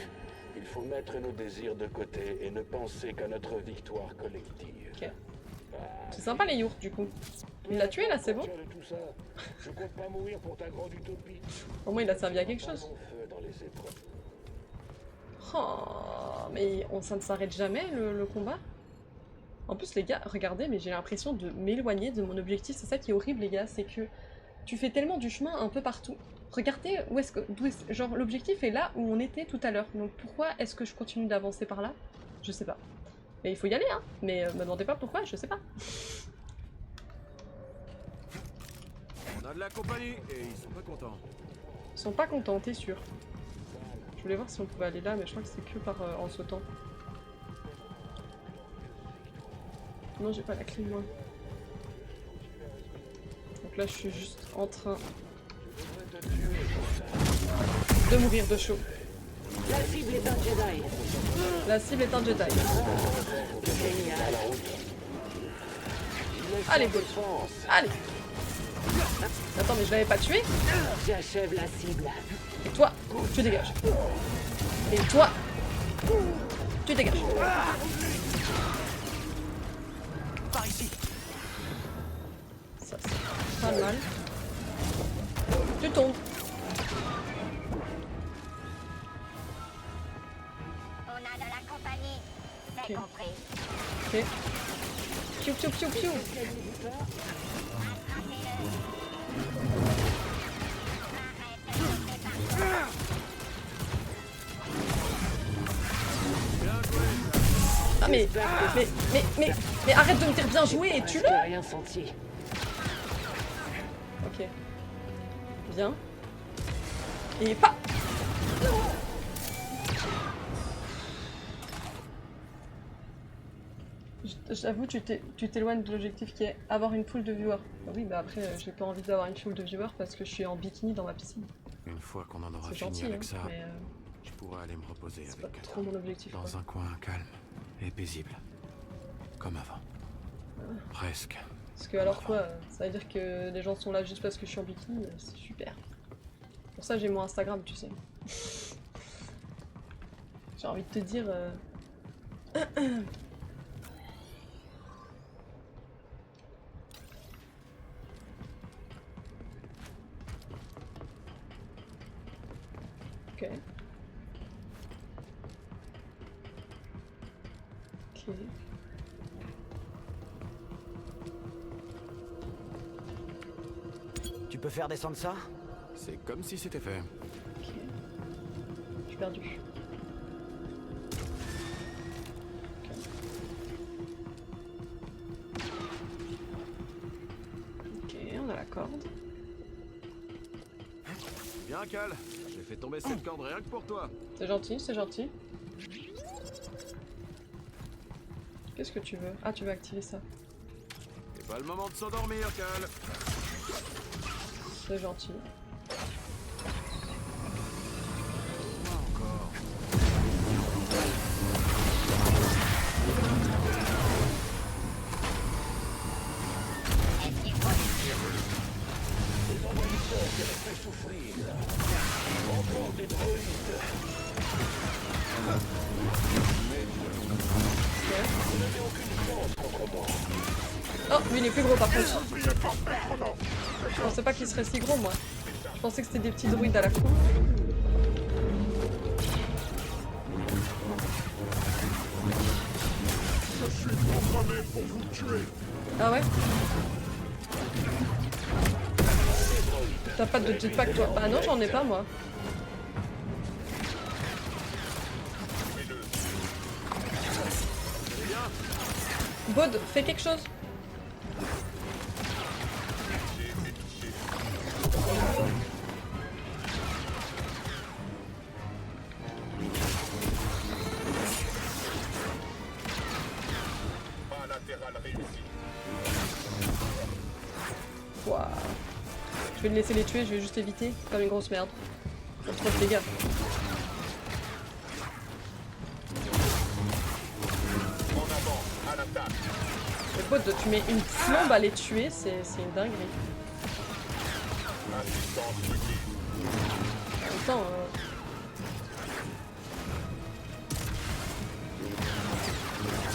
Il faut mettre nos désirs de côté et ne penser qu'à notre victoire collective. Ok. C'est sympa les yurts, du coup. Il l'a tué, là, c'est bon? Tout ça, je compte pas mourir pour ta grande utopie. Au moins, il a servi à quelque chose. Dans les épreuves. Oh, mais ça ne s'arrête jamais, le combat? En plus, les gars, regardez, mais j'ai l'impression de m'éloigner de mon objectif. C'est ça qui est horrible, les gars, c'est que tu fais tellement du chemin un peu partout Regardez où est-ce que... genre, l'objectif est là où on était tout à l'heure. Donc pourquoi est-ce que je continue d'avancer par là? Je sais pas. Et il faut y aller, hein. Mais me demandez pas pourquoi, je sais pas. On a de la compagnie et ils sont pas contents. Ils sont pas contents, t'es sûr? Je voulais voir si on pouvait aller là, mais je crois que c'est que par en sautant. Non, j'ai pas la clé, moi. Donc là, je suis juste en train de mourir de chaud. La cible est un Jedi. La cible est un Jedi. Génial. Allez, go. Allez. Attends, mais je l'avais pas tué? J'achève la cible. Et toi, tu dégages. Et toi, tu dégages. Par ici. Ça, c'est pas mal. Tu tombes. On a de la compagnie. C'est compris. Ok. Piou, piou, piou, piou. Ah mais arrête de me dire bien joué et tue-le. Rien senti. Ok. Bien. Et pas. J'avoue, tu t'éloignes de l'objectif qui est avoir une foule de viewers. Bah oui, bah après, j'ai pas envie d'avoir une foule de viewers parce que je suis en bikini dans ma piscine. Une fois qu'on en aura C'est fini gentil, avec hein, ça, mais je pourrais aller me reposer c'est avec pas trop mon objectif. dans quoi. un coin calme et paisible. Comme avant. Presque. Parce que alors quoi, ça veut dire que les gens sont là juste parce que je suis en bikini, c'est super. Pour ça j'ai mon Instagram, tu sais. J'ai envie de te dire... Ok. Ok. Tu peux faire descendre ça? C'est comme si c'était fait. Ok. Je suis perdu. Ok, on a la corde. Bien, Cal. J'ai fait tomber cette corde rien que pour toi. C'est gentil, c'est gentil. Qu'est-ce que tu veux? Ah, tu veux activer ça. C'est pas le moment de s'endormir, Cal. C'est gentil. Oh, lui il est plus gros par contre. Je pensais pas qu'il serait si gros moi. Je pensais que c'était des petits druides à la con. Je suis programmé pour vous tuer. Ah ouais? T'as pas de jetpack toi? Bah non, j'en ai pas moi. Bod, fais quelque chose. Wow. Je vais le laisser les tuer, je vais juste éviter comme une grosse merde. Ça trop de dégâts. Le bot, tu mets une plombe à les tuer, c'est une dinguerie. Attends,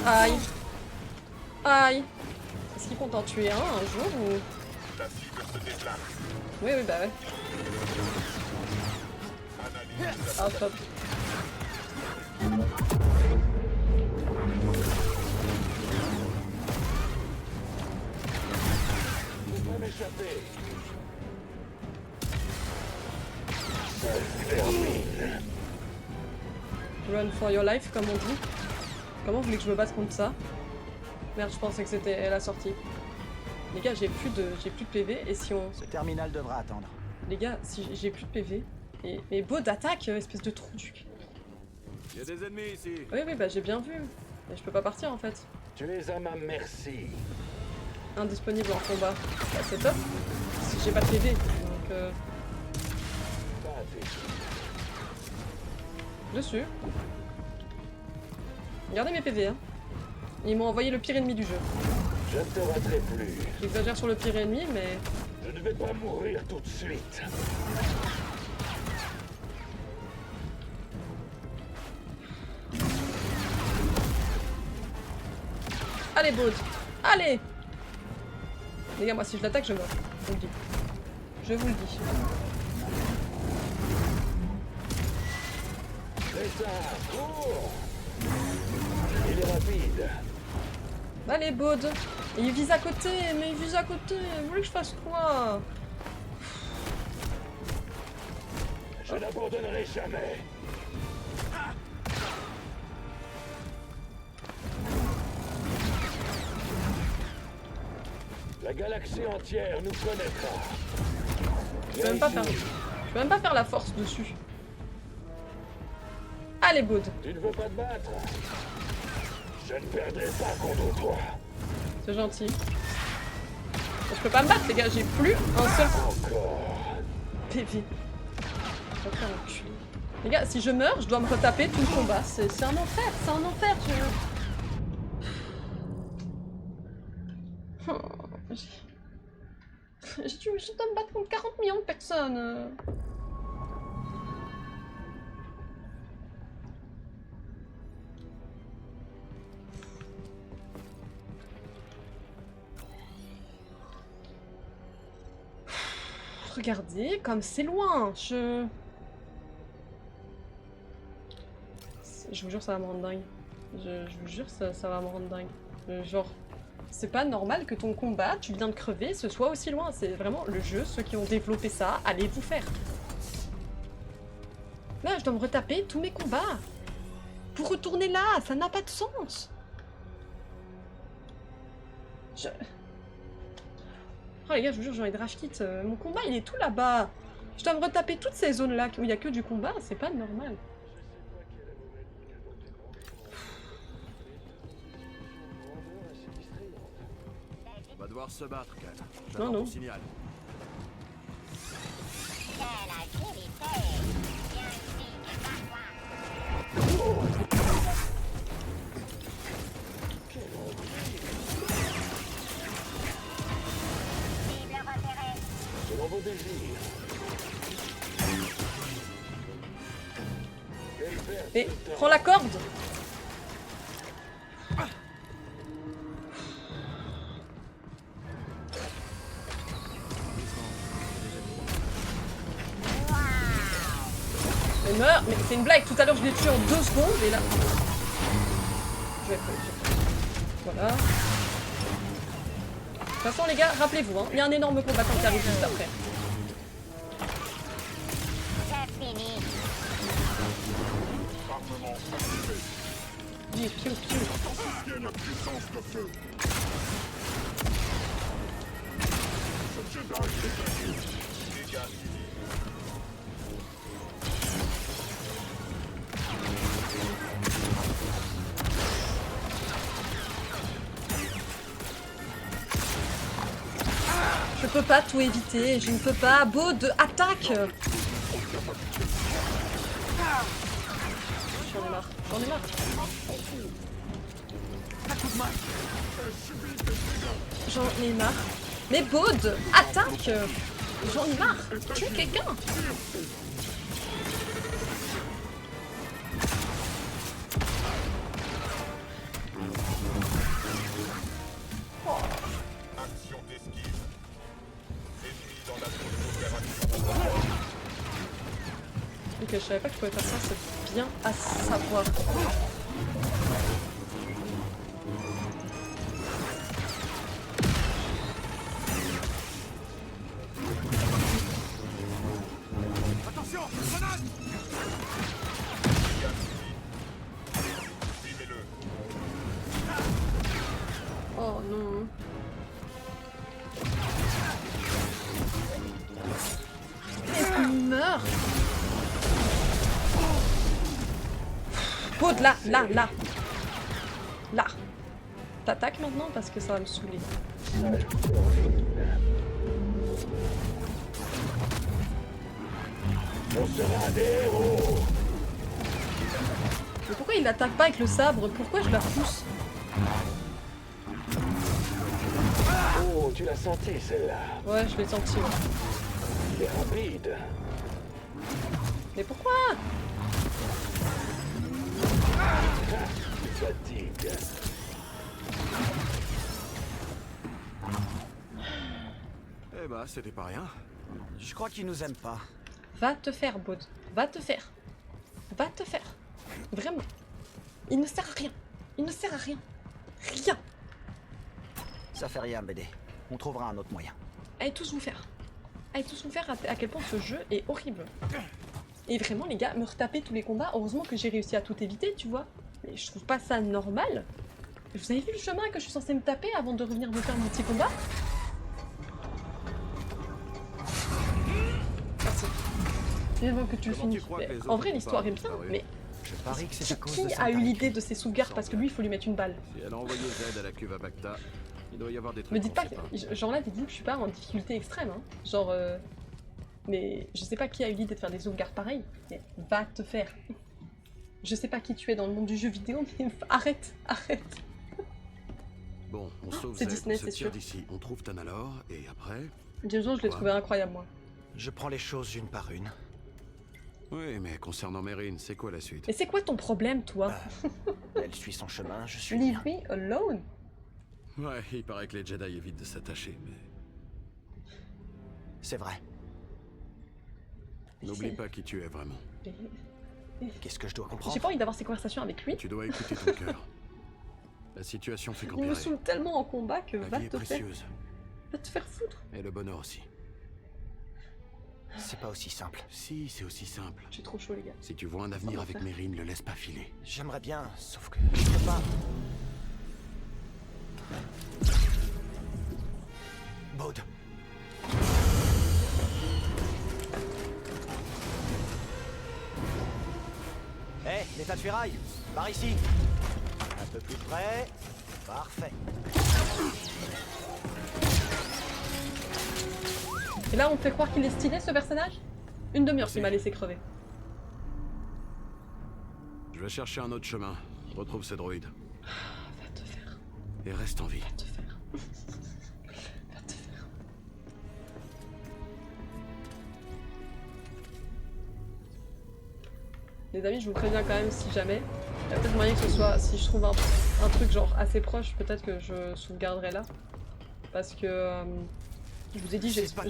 Aïe. Aïe. Est-ce qu'ils comptent en tuer un jour ou... Oui, oui, bah ouais. Ah, top. Run for your life, comme on dit. Comment vous voulez que je me batte contre ça? Merde, je pensais que c'était la sortie. Les gars, j'ai plus de PV et si on... Ce terminal devra attendre. Les gars, si j'ai plus de PV... Et beau d'attaque, espèce de trou du... Il y a des ennemis ici. Oui, bah j'ai bien vu. Mais je peux pas partir en fait. Tu es à ma merci. Indisponible en combat. Bah, c'est top. Si j'ai pas de PV, donc dessus. Regardez mes PV, hein. Ils m'ont envoyé le pire ennemi du jeu. Je ne te raterai plus. J'exagère sur le pire ennemi, mais... Je ne vais pas mourir tout de suite. Allez, Baud. Allez. Les gars, moi si je l'attaque, je meurs. Je vous le dis. Je vous le dis. C'est ça, cours. Il est rapide. Allez, Baud. Il vise à côté, mais il vise à côté. Vous voulez que je fasse quoi? Je n'abandonnerai jamais. La galaxie entière nous connaîtra. Je peux même pas faire... Je peux même pas faire la force dessus. Allez, Baud. Tu ne veux pas te battre? Je ne perdrai pas contre toi. C'est gentil. Je peux pas me battre, les gars. J'ai plus un seul... PV. Je vais faire un cul. Les gars, si je meurs, je dois me retaper tout le combat. C'est un enfer. C'est un enfer. Je dois me battre contre 40 millions de personnes. Regardez, comme c'est loin. Je vous jure, ça va me rendre dingue. Je vous jure, ça va me rendre dingue. Genre... C'est pas normal que ton combat, tu viens de crever, ce soit aussi loin. C'est vraiment le jeu, ceux qui ont développé ça, allez vous faire. Là, je dois me retaper tous mes combats. Pour retourner là, ça n'a pas de sens. Oh les gars, je vous jure, j'ai envie de rage kit. Mon combat, il est tout là-bas. Je dois me retaper toutes ces zones-là où il n'y a que du combat, c'est pas normal. On va devoir se battre, Kat. Non, J'attends non. ton signal. Selon vos désirs. Mais prends la corde. Mais meurt, mais c'est une blague, tout à l'heure je l'ai tué en 2 secondes et là... Je vais voilà. De toute façon les gars, rappelez-vous, hein, il y a un énorme combattant qui arrive juste après. Piou, piou, piou. La puissance de feu. Ce Jedi est dégage. Je peux pas tout éviter, je ne peux pas. Baud, attaque! J'en ai marre, j'en ai marre. J'en ai marre. Mais Baud, attaque! J'en ai marre. Tue quelqu'un! Action d'esquive. Ennemi dans la zone d'opération. Ok, je savais pas que je pouvais faire ça, c'est bien à savoir. Attention, connard. Maud, là. Là. T'attaques maintenant parce que ça va me saouler. On sera des héros. Mais pourquoi il l'attaque pas avec le sabre? Pourquoi je la pousse? Oh, tu l'as senti celle-là. Ouais, je l'ai senti. Ouais. Il est rapide. Mais pourquoi? Fatigue. Eh bah, c'était pas rien. Je crois qu'il nous aime pas. Va te faire, Baud. Va te faire. Va te faire. Vraiment. Il ne sert à rien. Il ne sert à rien. Rien. Ça fait rien, BD. On trouvera un autre moyen. Allez tous vous faire. Allez tous vous faire à quel point ce jeu est horrible. Et vraiment, les gars, me retaper tous les combats. Heureusement que j'ai réussi à tout éviter, tu vois. Mais je trouve pas ça normal. Vous avez vu le chemin que je suis censée me taper avant de revenir me faire mon petit combat? Merci. Vivement que tu le finisses. En vrai, l'histoire est bien, mais... Je parie que c'est à cause de Qui ça. a eu l'idée de ces sauvegardes? Parce que lui, il faut lui mettre une balle. Si elle a envoyé Z à la cuve à Bacta, il doit y avoir des trucs. Me dites pas qu'on que... sait Genre là, dites-vous que je suis pas en difficulté extrême, hein. Genre... Mais je sais pas qui a eu l'idée de faire des sauvegardes pareilles. Mais va te faire. Je sais pas qui tu es dans le monde du jeu vidéo, mais arrête. Bon, on sauve c'est Z, Disney, on se c'est tire sûr. d'ici, on trouve Tanalor, et après... Jameson, je l'ai trouvé incroyable, moi. Je prends les choses une par une. Oui, mais concernant Mérine, c'est quoi la suite? Et c'est quoi ton problème, toi? Elle suit son chemin, je suis... Leave me alone. Ouais, il paraît que les Jedi évitent de s'attacher, mais... C'est vrai. N'oublie pas qui tu es vraiment. Qu'est-ce que je dois comprendre? J'ai pas envie d'avoir ces conversations avec lui. Tu dois écouter ton cœur. La situation fait Il qu'empirer. me saoule tellement en combat que La va vie est te faire... précieuse. Va te faire foutre. Et le bonheur aussi. C'est pas aussi simple. Si, c'est aussi simple. J'ai trop chaud, les gars. Si tu vois un avenir avec Mérine, le laisse pas filer. J'aimerais bien, sauf que je peux pas. Baud. Hé, l'état de ferraille, par ici. Un peu plus près. Parfait. Et là, on me fait croire qu'il est stylé, ce personnage? Une demi-heure qu'il m'a laissé crever. Je vais chercher un autre chemin. Retrouve ces droïdes. Va te faire. Et reste en vie. Va te faire. Va te faire. Les amis, je vous préviens quand même, si jamais, il y a peut-être moyen que ce soit, si je trouve un truc genre assez proche, peut-être que je sauvegarderai là. Parce que, je vous ai dit, j'ai sport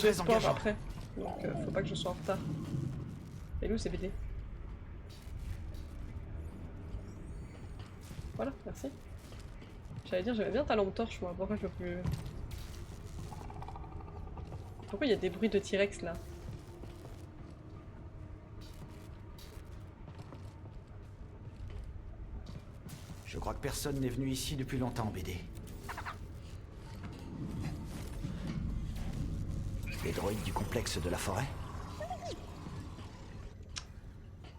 après. Donc faut pas que je sois en retard. Et où c'est BD? Voilà, merci. J'allais dire, j'aimais bien ta lampe torche, moi. Pourquoi je peux plus... Pourquoi il y a des bruits de T-Rex là? Je crois que personne n'est venu ici depuis longtemps, BD. Les droïdes du complexe de la forêt?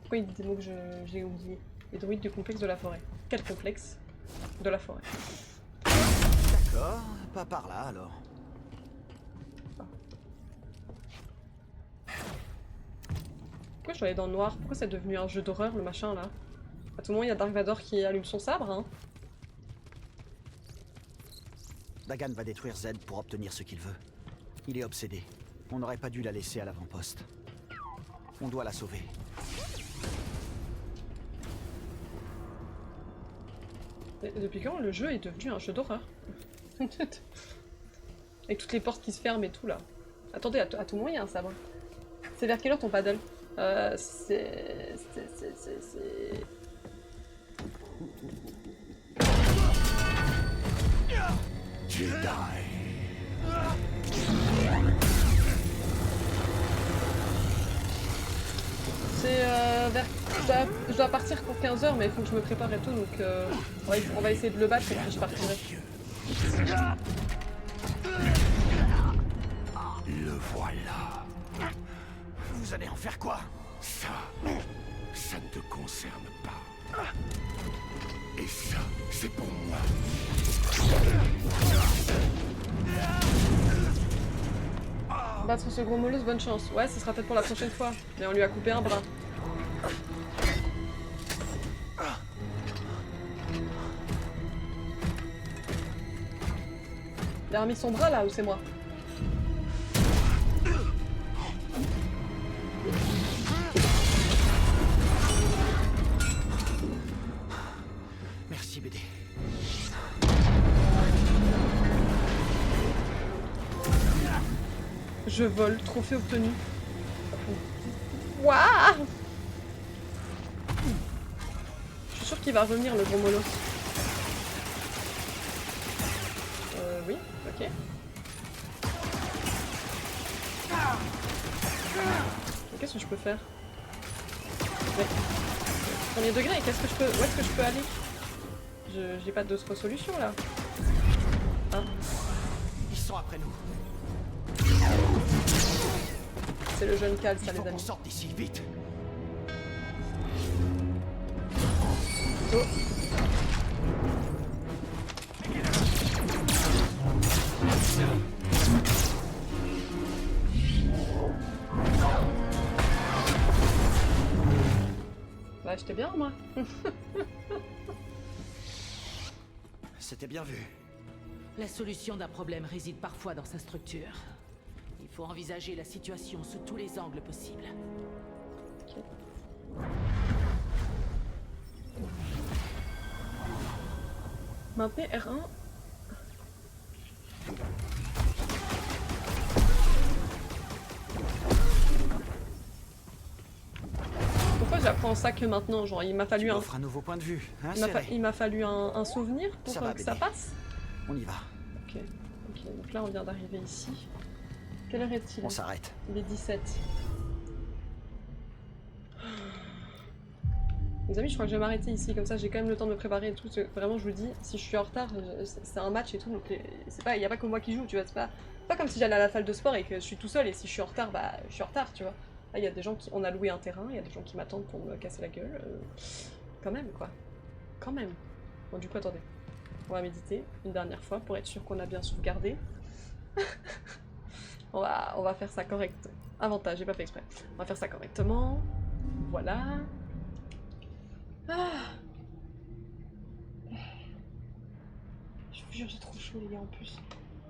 Pourquoi il dit des mots que j'ai oubliés? Les droïdes du complexe de la forêt. Quel complexe de la forêt? D'accord, pas par là alors. Pourquoi je suis allée dans le noir? Pourquoi c'est devenu un jeu d'horreur le machin là? À tout moment il y a Dark Vador qui allume son sabre, hein. Dagan va détruire Z pour obtenir ce qu'il veut. Il est obsédé. On n'aurait pas dû la laisser à l'avant-poste. On doit la sauver. Et depuis quand le jeu est devenu un jeu d'horreur? Avec toutes les portes qui se ferment et tout là. Attendez, à tout moment il y a un sabre. C'est vers quelle heure ton paddle? C'est... Jedi. C'est vers... Je dois partir pour 15h mais il faut que je me prépare et tout donc on va essayer de le battre et puis je partirai. Le voilà. Vous allez en faire quoi? Ça ne te concerne pas. Et ça, c'est pour moi. Battre ce gros molosse, bonne chance. Ouais, ce sera peut-être pour la prochaine fois. Mais on lui a coupé un bras. Il a remis son bras là ou c'est moi? Merci BD. Je vole, trophée obtenu. Waouh! Je suis sûre qu'il va revenir le gros molosse. Oui, ok. Qu'est-ce que je peux faire? Ouais. Premier degré, qu'est-ce que je peux... Où est-ce que je peux aller? J'ai pas d'autre solution là. Hein? Ils sont après nous. C'est le jeune Cal, ça les amis. On sort d'ici, vite. Oh. Bah, j'étais bien, moi. C'était bien vu. La solution d'un problème réside parfois dans sa structure. Il faut envisager la situation sous tous les angles possibles. Okay. Maintenez R1. Pourquoi j'apprends ça que maintenant? Genre, il m'a fallu un nouveau point de vue, hein, il m'a fallu un souvenir pour que ça passe. On y va. Ok. Ok, donc là on vient d'arriver ici. Quelle heure est-il? On s'arrête. Il est 17. Les amis, je crois que je vais m'arrêter ici, comme ça j'ai quand même le temps de me préparer et tout. Vraiment, je vous dis, si je suis en retard, c'est un match et tout, donc il n'y a pas que moi qui joue, tu vois. C'est pas comme si j'allais à la salle de sport et que je suis tout seul, et si je suis en retard, bah je suis en retard, tu vois. Là, il y a des gens qui... On a loué un terrain, il y a des gens qui m'attendent pour me casser la gueule. Quand même, quoi. Quand même. Bon, du coup, attendez. On va méditer une dernière fois pour être sûr qu'on a bien sauvegardé. On va faire ça correct. Avantage, j'ai pas fait exprès. On va faire ça correctement. Voilà. Ah. Je vous jure, j'ai trop chaud, les gars, en plus.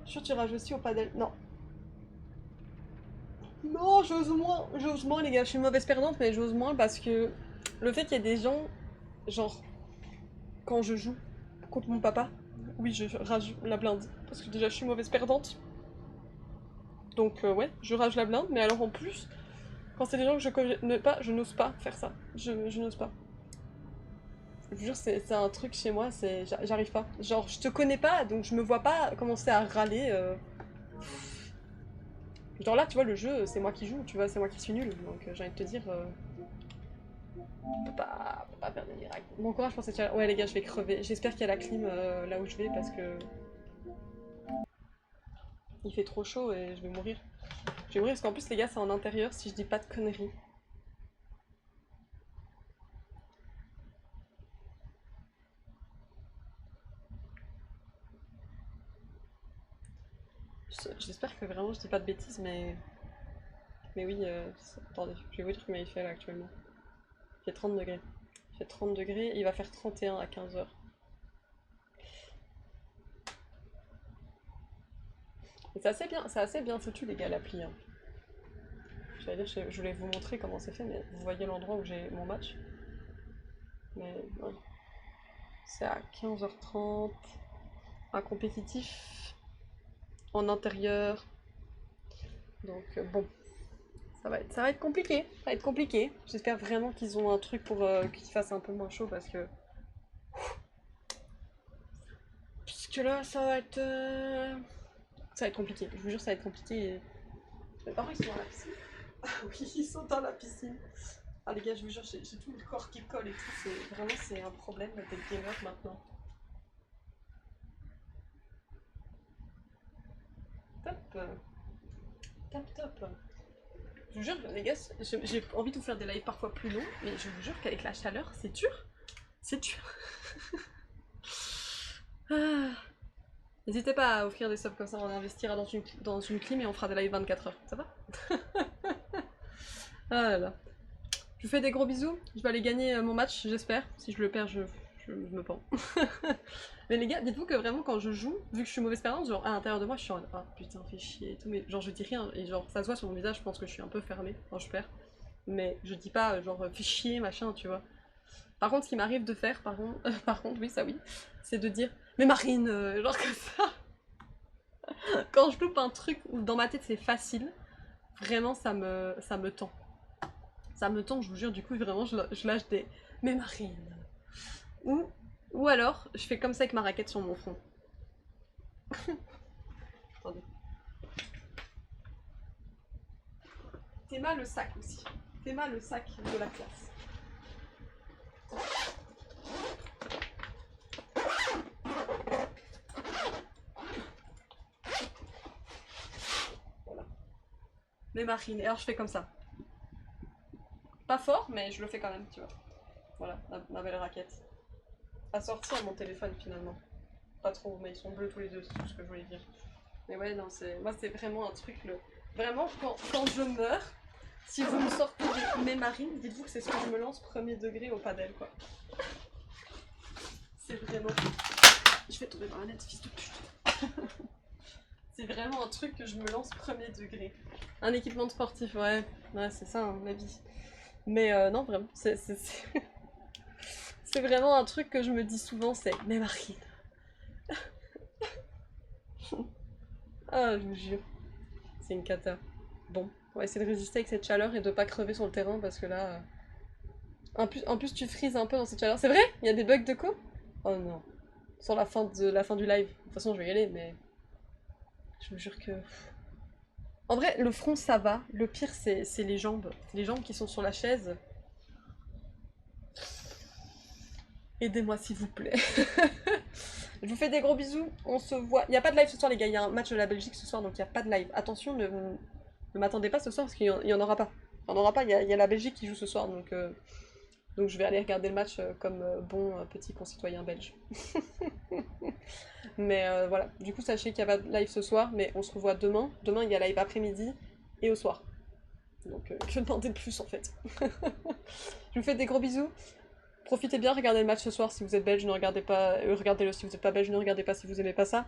Je suis sûre que tu rages aussi au padel. Non. Non, j'ose moins, les gars. Je suis une mauvaise perdante, mais j'ose moins parce que le fait qu'il y ait des gens, genre, quand je joue contre mon papa, oui, je rage la blinde. Parce que déjà, je suis mauvaise perdante. Donc, ouais, je rage la blinde, mais alors en plus, quand c'est des gens que je connais pas, je n'ose pas faire ça. Je n'ose pas. Je vous jure, c'est un truc chez moi, j'arrive pas. Genre, je te connais pas, donc je me vois pas commencer à râler. Genre là, tu vois, le jeu, c'est moi qui joue, tu vois, c'est moi qui suis nulle. Donc j'ai envie de te dire, on peut pas faire des miracles. Bon courage pour cette challenge. Ouais les gars, je vais crever. J'espère qu'il y a la clim là où je vais parce que... Il fait trop chaud et je vais mourir. Je vais mourir parce qu'en plus les gars, c'est en intérieur si je dis pas de conneries. J'espère que vraiment je dis pas de bêtises, mais... Mais oui, attendez, je vais vous dire combien il fait là actuellement. Il fait 30 degrés. Il fait 30 degrés, il va faire 31 à 15h. Et c'est assez bien foutu les gars l'appli. Hein. J'allais dire, je voulais vous montrer comment c'est fait, mais vous voyez l'endroit où j'ai mon match. Mais ouais. C'est à 15h30. Un compétitif. En intérieur. Donc bon. Ça va être compliqué. Ça va être compliqué. J'espère vraiment qu'ils ont un truc pour qu'il fasse un peu moins chaud parce que... Puisque là, ça va être compliqué. Je vous jure, ça va être compliqué. Et... Par contre, ils sont dans la piscine. Ah oui, ils sont dans la piscine. Ah les gars, je vous jure, j'ai tout le corps qui colle et tout. Vraiment, c'est un problème d'être gamer maintenant. Top. Top, top. Je vous jure, les gars, j'ai envie de vous faire des lives parfois plus longs, mais je vous jure qu'avec la chaleur, c'est dur. C'est dur. Ah. N'hésitez pas à offrir des subs comme ça, on investira dans une clim et on fera des lives 24 heures, ça va? Ah là là. Je vous fais des gros bisous, je vais aller gagner mon match, j'espère. Si je le perds, je me pends. Mais les gars, dites-vous que vraiment quand je joue, vu que je suis mauvaise perdante, genre à l'intérieur de moi, je suis en mode ah putain, fais chier et tout, mais genre je dis rien, et genre ça se voit sur mon visage, je pense que je suis un peu fermée quand je perds. Mais je dis pas genre fais chier, machin, tu vois. Par contre, ce qui m'arrive de faire, par contre, oui, ça oui, c'est de dire mais Marine, genre comme ça. Quand je loupe un truc où dans ma tête c'est facile, vraiment ça me tend. Ça me tend, je vous jure, du coup vraiment je lâche des mais Marine. Ou alors, je fais comme ça avec ma raquette sur mon front. Attendez. Théma le sac aussi. Théma le sac de la classe. Voilà. Mais Marine, et alors je fais comme ça. Pas fort, mais je le fais quand même, tu vois. Voilà, ma belle raquette. À sortir mon téléphone finalement. Pas trop, mais ils sont bleus tous les deux, c'est tout ce que je voulais dire. Mais ouais, non, moi c'est vraiment un truc, vraiment, quand je meurs, si vous me sortez mes marines, dites-vous que c'est ce que je me lance premier degré au padel, quoi. C'est vraiment... Je vais tomber dans la net, fils de pute. C'est vraiment un truc que je me lance premier degré. Un équipement sportif, ouais, c'est ça, hein, la vie. Mais non, vraiment, c'est vraiment un truc que je me dis souvent, c'est mais Marine. Ah, je vous jure. C'est une cata. Bon, on va essayer de résister avec cette chaleur et de pas crever sur le terrain parce que là... En plus tu frises un peu dans cette chaleur. C'est vrai? Il y a des bugs de co? Oh non. Sur la fin du live. De toute façon, je vais y aller, mais... Je vous jure que... En vrai, le front, ça va. Le pire, c'est les jambes. Les jambes qui sont sur la chaise. Aidez-moi s'il vous plaît. Je vous fais des gros bisous, on se voit. Il n'y a pas de live ce soir les gars, il y a un match de la Belgique ce soir donc il n'y a pas de live. Attention, ne m'attendez pas ce soir parce qu'il n'y en aura pas. Il n'y en aura pas, il y a la Belgique qui joue ce soir donc je vais aller regarder le match comme bon petit concitoyen belge. Mais voilà, du coup sachez qu'il n'y a pas de live ce soir mais on se revoit demain. Demain il y a live après-midi et au soir. Donc que demander de plus en fait. Je vous fais des gros bisous. Profitez bien, regardez le match ce soir si vous êtes belge, ne regardez pas, regardez-le si vous n'êtes pas belge, ne regardez pas si vous aimez pas ça.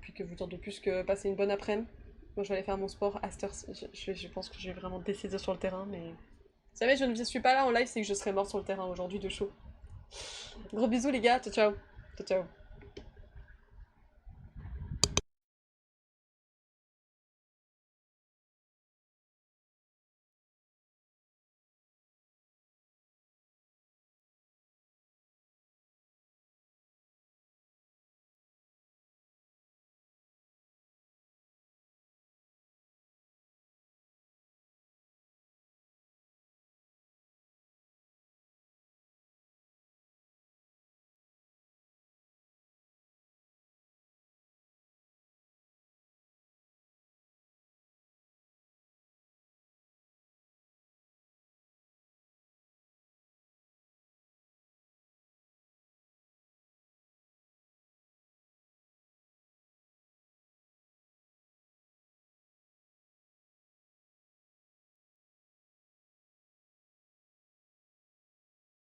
Puis que vous tentez plus que passer une bonne après-midi. Moi je vais aller faire mon sport à cette heure, je pense que j'ai vraiment décidé sur le terrain, mais... Si jamais je ne suis pas là en live, c'est que je serais morte sur le terrain aujourd'hui de chaud. Gros bisous les gars, ciao ciao. Ciao ciao.